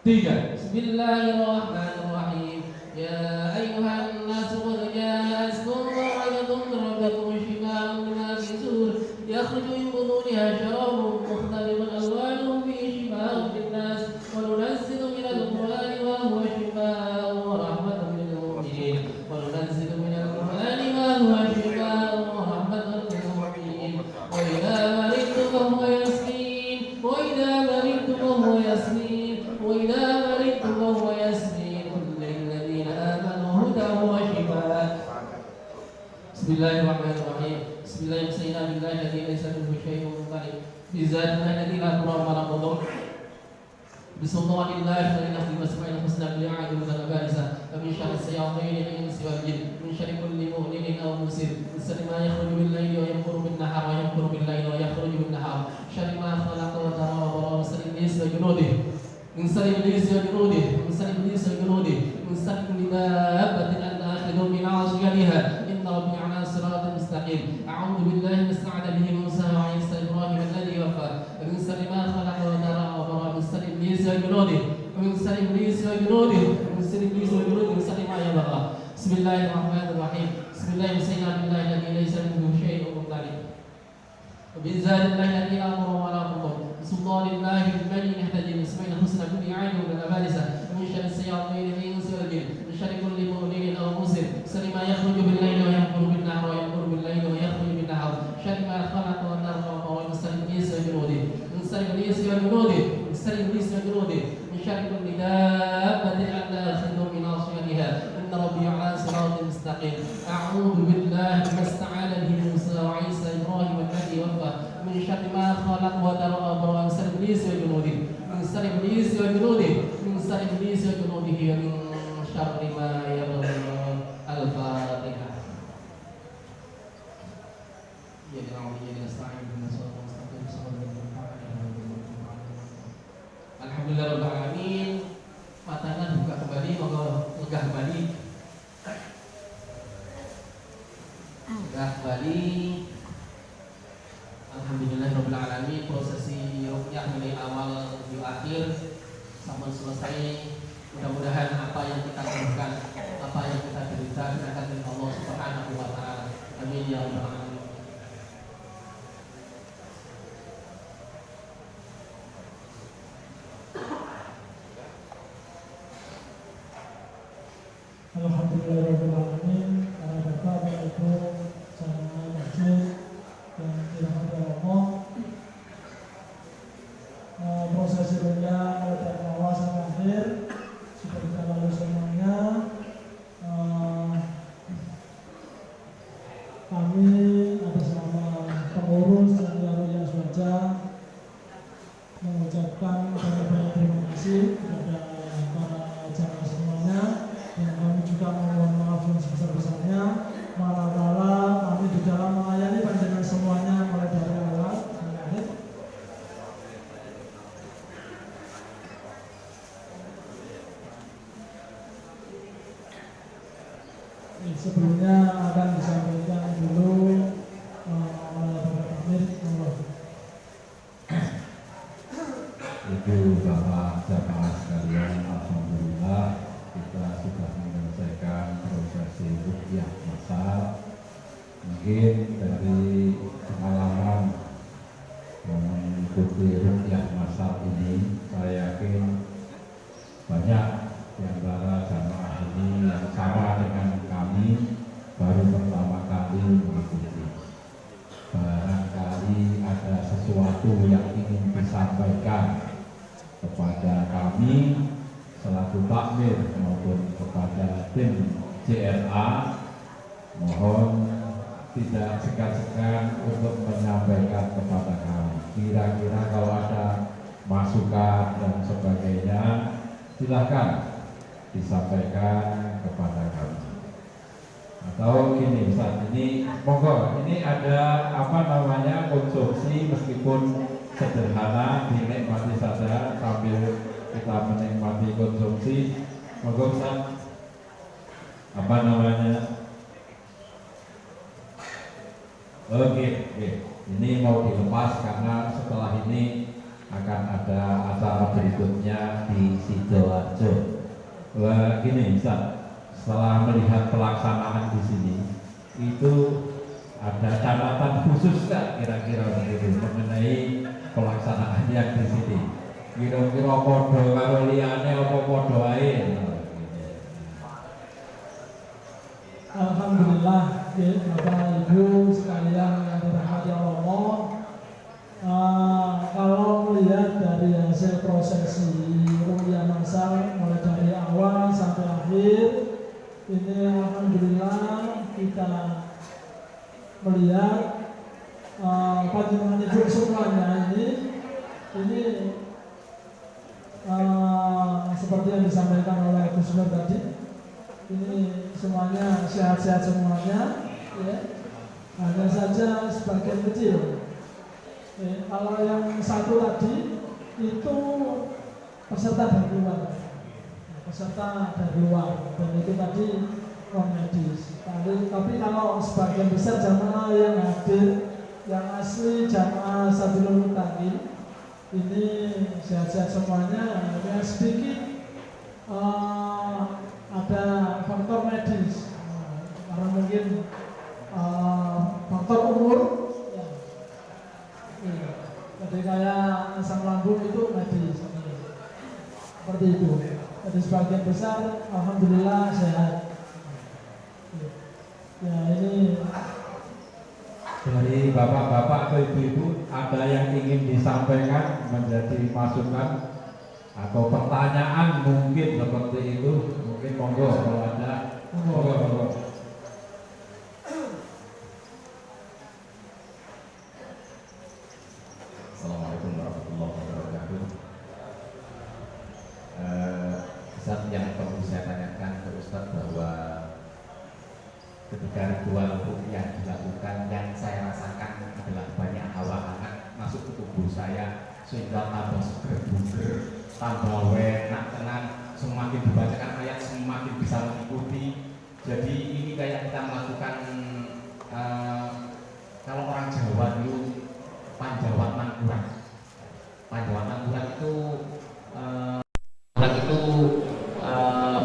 3. Bismillahirrahmanirrahim. Ya ayyuhan nasu qad ja'atkum maw'izatun min rabbikum wa shifaa'un lima fi sudur yakhruju min فيها شراب مختلف ألوانه فيه شفاء للناس وننزل من القرآن ما هو شفاء ورحمة للمؤمنين وننزل من القرآن ما هو شفاء ورحمة للمؤمنين وإذا مرضت فهو يشفين وإذا مرضت فهو يشفين وإذا مرضت فهو يشفين كل الذين آمنوا هدى وشفاء. بسم الله الرحمن الرحيم. بسم الله يمسينا بالله الذي ليس منه شيء مختلف بذات الله الذي لا ترى ولا تضر بسلطان الله فلنفس المسمع الحسنى بالعاد من الأبارسة ومن شر الشياطين الإنس والجن من شر كل مؤمن أو مسر من شر ما يخرج بالليل وينفر بالنهار وينفر بالليل ويخرج بالنهار شر ما خلق وترى وبرى من شر إبليس وجنوده من شر إبليس وجنوده من شر إبليس وجنوده من شر كل دابة أنت آخذ بناصيتها إن ربي على صراط مستقيم. أعوذ بالله من استعاذ به موسى وعيسى إبراهيم الذي وفى ومن شر ما خلق وترى وبرى من شر إبليس وجنوده ومن شر إبليس وجنوده ومن شر إبليس وجنوده ومن شر ما يبغى. بسم الله الرحمن الرحيم. بسم الله يمسينا بالله الذي ليس منه شيء مختلف وبإذن الله الذي لا أمر ولا قوة بسلطان الله الملك يهتدي باسمه الحسنى كل عين من الأبارسة ومن شر الشياطين الإنس والجن من شر كل مؤمن أو مسلم شر ما يخرج بالليل وينفر بالنهار وينفر بالليل ويخرج بالنهار شر ما خلق والنار ومن شر إبليس وجنوده من شر إبليس وجنوده من شر إبليس وجنوده من شر كل دابة أنت آخذ بناصيتها إن ربي على صراط مستقيم. أعوذ بالله ما استعان به موسى وعيسى إبراهيم الذي وفى من شر ما خلق وترى وبرى من شر إبليس وجنوده من شر إبليس وجنوده من شر إبليس وجنوده ومن شر ما يبغى. الفاتحة. Alhamdulillah rabbil alamin. Matanya buka kembali, moga lega kembali. Lega kembali. Alhamdulillah rabbil alamin. Prosesi ruqyah mulai awal di akhir sampai selesai. Mudah-mudahan apa yang kita lakukan, apa yang kita derita berkat dari Allah Subhanahu wa taala. Amin ya rabbal alamin. Alhamdulillahirrahmanirrahim. Para bapak dan ibu jamaah masjid yang dirahmati Allah, prosesi ruqyah mulai dari awal sampai akhir sudah kita lalui semuanya. Kami atas nama pengurus dan yang swasta mengucapkan banyak terima kasih kepada para jamaah semuanya. Dan kami juga mohon maaf yang sebesar-besarnya manakala kami di dalam melayani panjenengan semuanya mulai dari awal sampai akhir. Sebelumnya akan disampaikan dulu oleh Bapak Amir. Ibu bapak jamaah sekalian, alhamdulillah kita sudah menyelesaikan prosesi ruqyah masal. Mungkin dari pengalaman mengikuti ruqyah masal ini, saya yakin banyak di antara jamaah ini yang sama dengan kami baru pertama kali mengikuti. Barangkali ada sesuatu yang ingin disampaikan kepada kami selaku takmir maupun kepada tim JLA, mohon tidak segan-segan untuk menyampaikan kepada kami. Kira-kira kalau ada masukan dan sebagainya, silakan disampaikan kepada kami. Atau gini, saat ini monggo, ini ada konsumsi meskipun sederhana, dinikmati saja sambil kita menikmati konsumsi. Monggo Ustaz, Oke, ini mau dilepas karena setelah ini akan ada acara berikutnya di Sidoarjo. Gini Ustaz, setelah melihat pelaksanaan di sini, itu ada catatan khusus nggak kira-kira begitu mengenai mengenai pelaksanaannya di sini. Kira-kira podo karo liyane apa podo ae? Alhamdulillah, ya, Bapak Ibu sekalian yang dirahmati Allah. Kalau melihat dari hasil prosesi ru'yah masal mulai dari awal sampai akhir, ini alhamdulillah kita melihat panjenengan ibu semuanya ini seperti yang disampaikan oleh Gus Nur tadi. Ini semuanya sehat-sehat semuanya, ya. Hanya saja sebagian kecil. Kalau yang satu tadi itu peserta dari luar, dan itu tadi non medis. Tapi kalau sebagian besar jamaah yang hadir, yang asli jamaah Sabilul Muttaqin, ini sehat-sehat semuanya. Hanya sedikit ada faktor medis, karena mungkin faktor umur, ya. Jadi kayak asam lambung itu medis, seperti itu. Jadi sebagian besar alhamdulillah sehat. Ya, ini dari bapak-bapak atau ibu-ibu ada yang ingin disampaikan menjadi masukan atau pertanyaan mungkin seperti itu, mungkin monggo kalau ada. Monggo. Assalamualaikum warahmatullahi wabarakatuh. Ustaz, yang perlu saya tanyakan ke Ustaz bahwa ketika ritual ruqyah dilakukan, yang saya rasakan adalah banyak hawa hangat masuk ke tubuh saya sehingga tambah seger-buger, tambah enak tenang, semakin dibacakan ayat semakin bisa mengikuti. Jadi ini kayak kita melakukan kalau orang Jawa dulu panjawat mangkuran. Panjawat mangkuran itu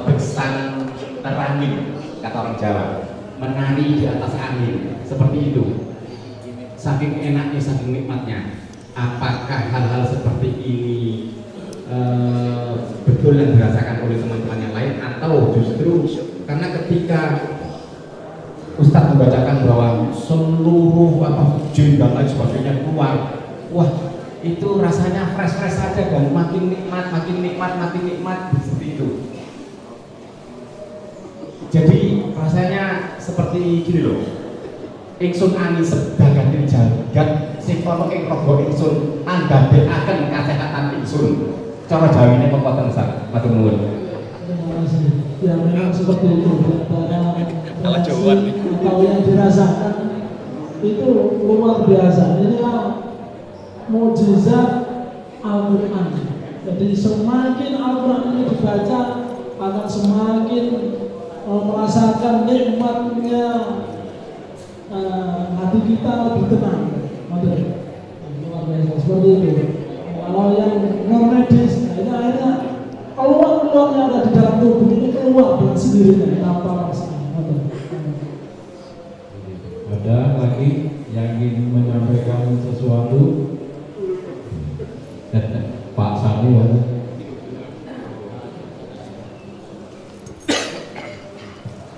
besan terangin, kata orang Jawa, menari di atas angin, seperti itu. Saking enaknya, saking nikmatnya. Apakah hal-hal seperti ini betul yang dirasakan oleh teman-teman yang lain, atau justru karena ketika Ustadz membacakan bahwa seluruh jin dan lain sebagainya keluar, wah itu rasanya fresh saja dan makin nikmat seperti itu. Jadi rasanya seperti gini loh, ingsun ani sebagai jagat sing ana ing raga ingsun andadekaken kasehatan ingsun. Cara jawine kekuatan Ustaz, matur nuwun. terima kasih. Ya memang seperti itu. Atau yang dirasakan itu luar biasa. Inilah mukjizat Al-Quran. Jadi semakin Al-Quran ini dibaca, akan semakin merasakan nikmatnya hati kita lebih tenang. Luar biasa seperti itu. Kalau yang non medis, ini akhirnya keluar yang ada di dalam tubuh ini keluar dengan sendirinya tanpa masalah. Ada lagi yang ingin menyampaikan sesuatu? Pak Sani ya.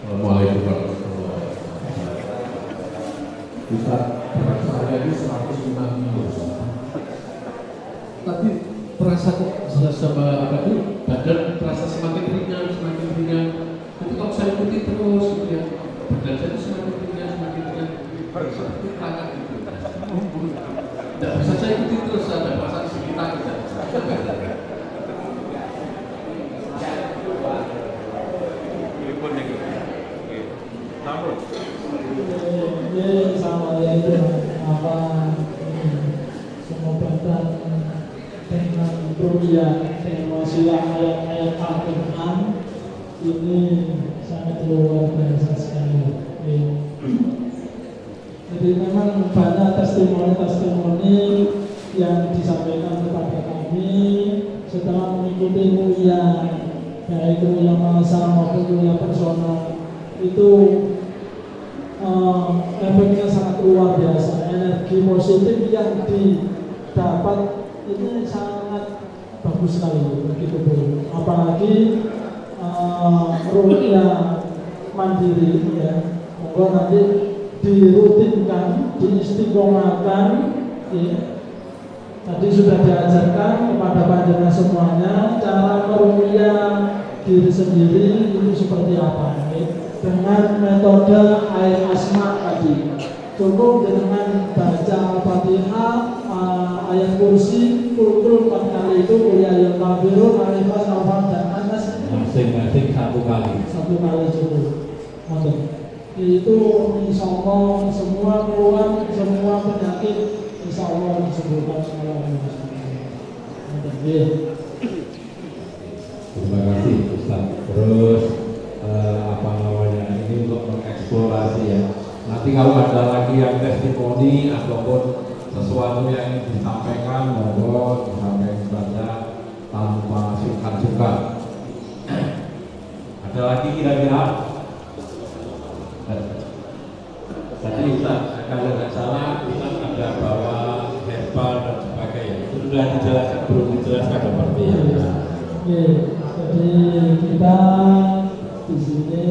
Assalamualaikum warahmatullahi wabarakatuh. Ustaz, berat saya ini 105 kilo. Tapi terasa kok sama badan terasa semakin ringan. Ketika saya ikuti terus, gitu ya, badan saya itu semakin ringan. Seperti tangan gitu. Tidak bisa saya ikuti terus, ada perasaan sekitar gitu. Ini sama ya itu apa semua badan dengan ru'yah dengan ayat-ayat Al-Quran ini sangat luar biasa sekali. Jadi memang banyak testimoni yang disampaikan kepada kami setelah mengikuti ru'yah, baik ru'yah masal maupun ru'yah personal, itu efeknya sangat luar biasa. Energi positif yang dapat ini sangat bagus sekali begitu Bu. Apalagi rukyah mandiri ya, monggo nanti dirutinkan, diistiqomahkan ya. Tadi sudah diajarkan kepada panjenengan semuanya cara merukyah diri sendiri itu seperti apa ya. Dengan metode air asma tadi, cukup dengan baca Al-Fatihah, ayat kursi, kulul 4 kali itu, kuliah yang kafirun, alifas, alfam, dan anas masing-masing 1 kali. 1 kali cukup. Itu insya Allah semua keluhan, semua penyakit insya Allah disembuhkan semua. Terima kasih Ustaz. Terus ini untuk mengeksplorasi ya. Nanti kalau ada lagi yang testimoni ataupun sesuatu yang disampaikan, monggo disampaikan saja tanpa sungkan-sungkan. Ada lagi kira-kira? Tadi Ustaz, kalau nggak salah Ustaz ada bawa herbal dan sebagainya. Itu sudah dijelaskan, belum dijelaskan seperti yang Oke, jadi kita di sini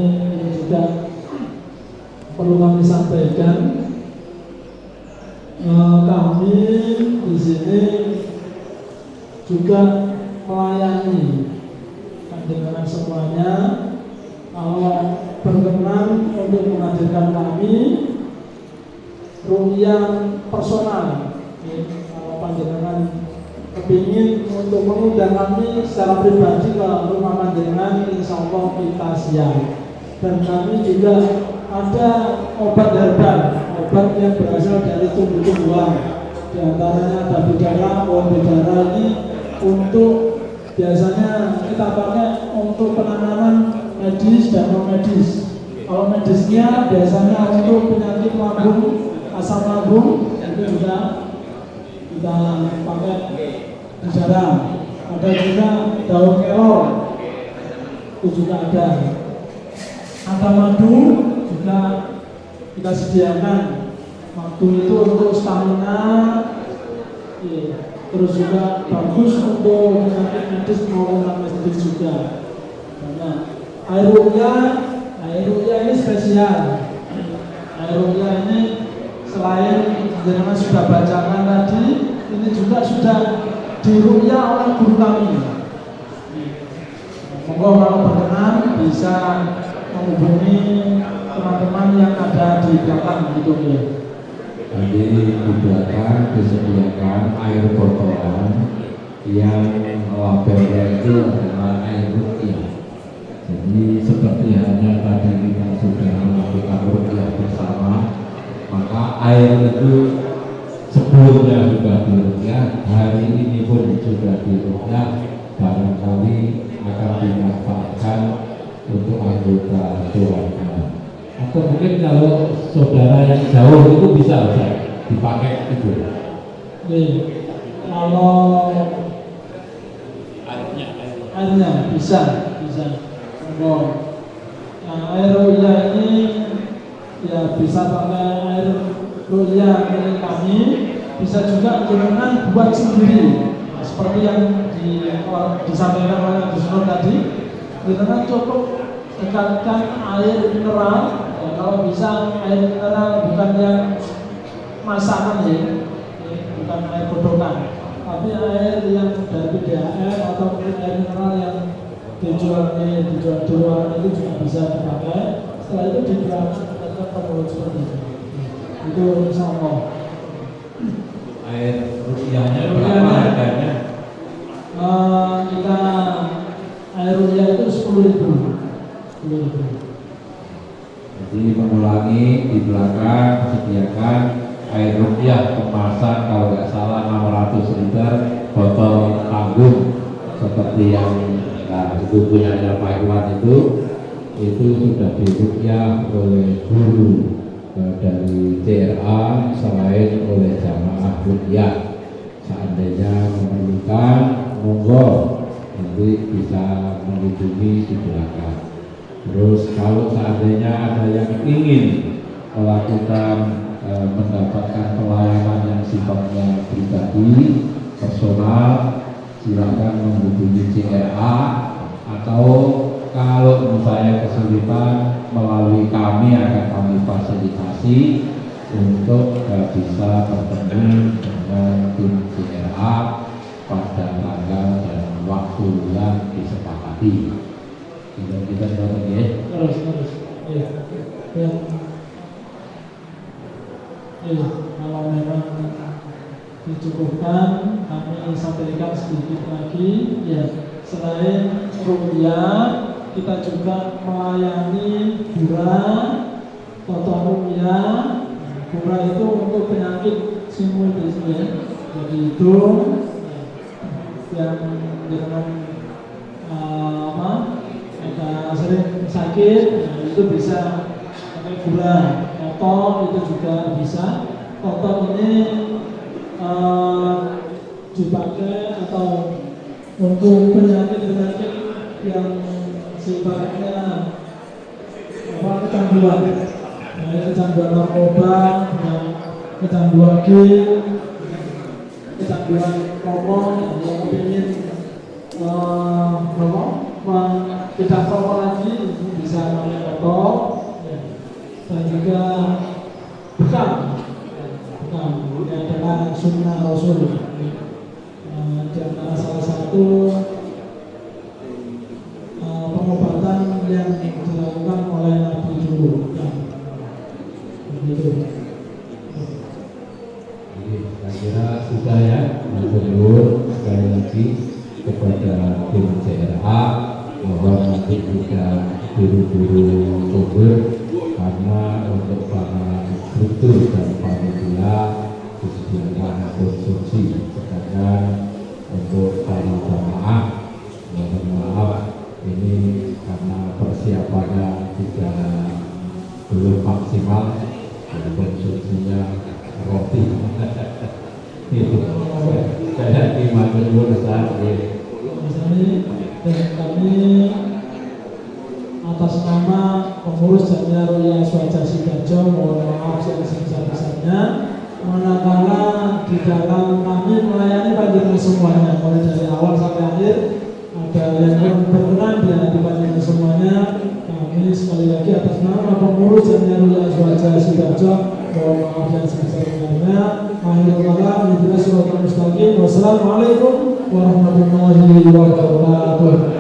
juga perlu kami sampaikan, kami di sini juga melayani dengan semuanya. Kalau berkenan untuk menghadirkan kami rukyah personal, kalau panjenengan kepingin untuk mengundang kami secara pribadi ke rumah panjenengan, insya Allah kita siap. Dan kami juga ada obat herbal, obat yang berasal dari tumbuh-tumbuhan. Di antaranya ada bidara, pohon bidara ini untuk biasanya kita pakai untuk penanganan medis dan non medis. Kalau medisnya biasanya untuk penyakit lambung, asam lambung itu juga kita pakai bidara. Ada juga daun kelor, itu juga ada. Ada madu juga kita sediakan. Madu itu untuk stamina, terus juga bagus untuk penyakit medis maupun non medis juga. Nah, air rukyah ini spesial. Air rukyah ini selain jenengan sudah bacakan tadi, ini juga sudah dirukyah oleh guru kami. Monggo kalau berkenan bisa menghubungi teman-teman yang ada di belakang gitu ya. Jadi di belakang disediakan air botolan yang labelnya itu adalah air rukyah. Jadi seperti halnya tadi kita sudah melakukan rukyah bersama, maka air itu sebelumnya sudah dirukyah, hari ini pun sudah dirukyah, barangkali akan dimanfaatkan untuk anggota keluarga. Atau mungkin kalau saudara yang jauh itu bisa dipakai itu. Kalau airnya bisa. Nah, air rukyah ini ya bisa pakai air rukyah milik kami, bisa juga jenengan buat sendiri. Nah, seperti yang disampaikan oleh Gus Nur tadi, jenengan cukup dekatkan air mineral. Ya, kalau bisa air mineral bukan yang masakan ya, bukan air bodokan, tapi air yang dari PDAM atau air mineral yang dijual di luar itu juga bisa dipakai. Setelah itu diterapkan ke mulut seperti itu. Itu insya Allah. Air rukyahnya berapa harganya? Kita air rukyah itu 10.000. Jadi mengulangi, di belakang sediakan air rukyah kemasan kalau nggak salah 600 liter botol tanggung seperti yang itu punyanya Pak Irwan itu sudah dirukyah oleh guru dari CRA selain oleh jamaah rukyah. Seandainya memerlukan, monggo nanti bisa menghubungi di belakang. Terus kalau seandainya ada yang ingin melakukan mendapatkan pelayanan yang sifatnya pribadi pribadi, personal, silakan menghubungi CRA, atau kalau misalnya kesulitan melalui kami akan kami fasilitasi untuk bisa bertemu dengan tim CRA pada tanggal dan waktu yang disepakati. Kita dorong ya. Terus. Ya. Kalau memang dicukupkan, kami sampaikan sedikit lagi. Ya, selain ruqyah, kita juga melayani gura, toto ruqyah. Gura itu untuk penyakit simul ya, jadi hidung yang dengan agak sering sakit, itu bisa pakai gula. Toto itu juga bisa. Toto ini dipakai atau untuk penyakit yang sifatnya kecanduan, kecanduan narkoba, kecanduan game, kecanduan rokok, yang ingin tidak rokok lagi, bisa pakai toto. Dan juga bekam adalah sunnah Rasul. Di antara salah satu pengobatan yang dilakukan oleh Nabi dulu. Begitu. Saya kira sudah ya, menurut sekali lagi kepada tim CRA, bahwa nanti juga guru-guru cover, karena untuk para instruktur dan panitia disediakan konstruksi, sedangkan untuk para jamaah mohon maaf ini karena persiapannya tidak belum maksimal, jadi konstruksinya roti. Itu saya iman dulu saat ini. Dan kami atas nama pengurus Jamiah Ruqyah Aswaja Sidoarjo mohon maaf yang sebesar-besarnya manakala di dalam kami melayani panjenengan semuanya, mulai dari awal sampai akhir ada yang berkenan di hati panjenengan semuanya. Kami sekali lagi atas nama pengurus Jamiah Ruqyah Aswaja Sidoarjo mohon maaf yang sebesar-besarnya. Wassalamualaikum warahmatullahi wabarakatuh.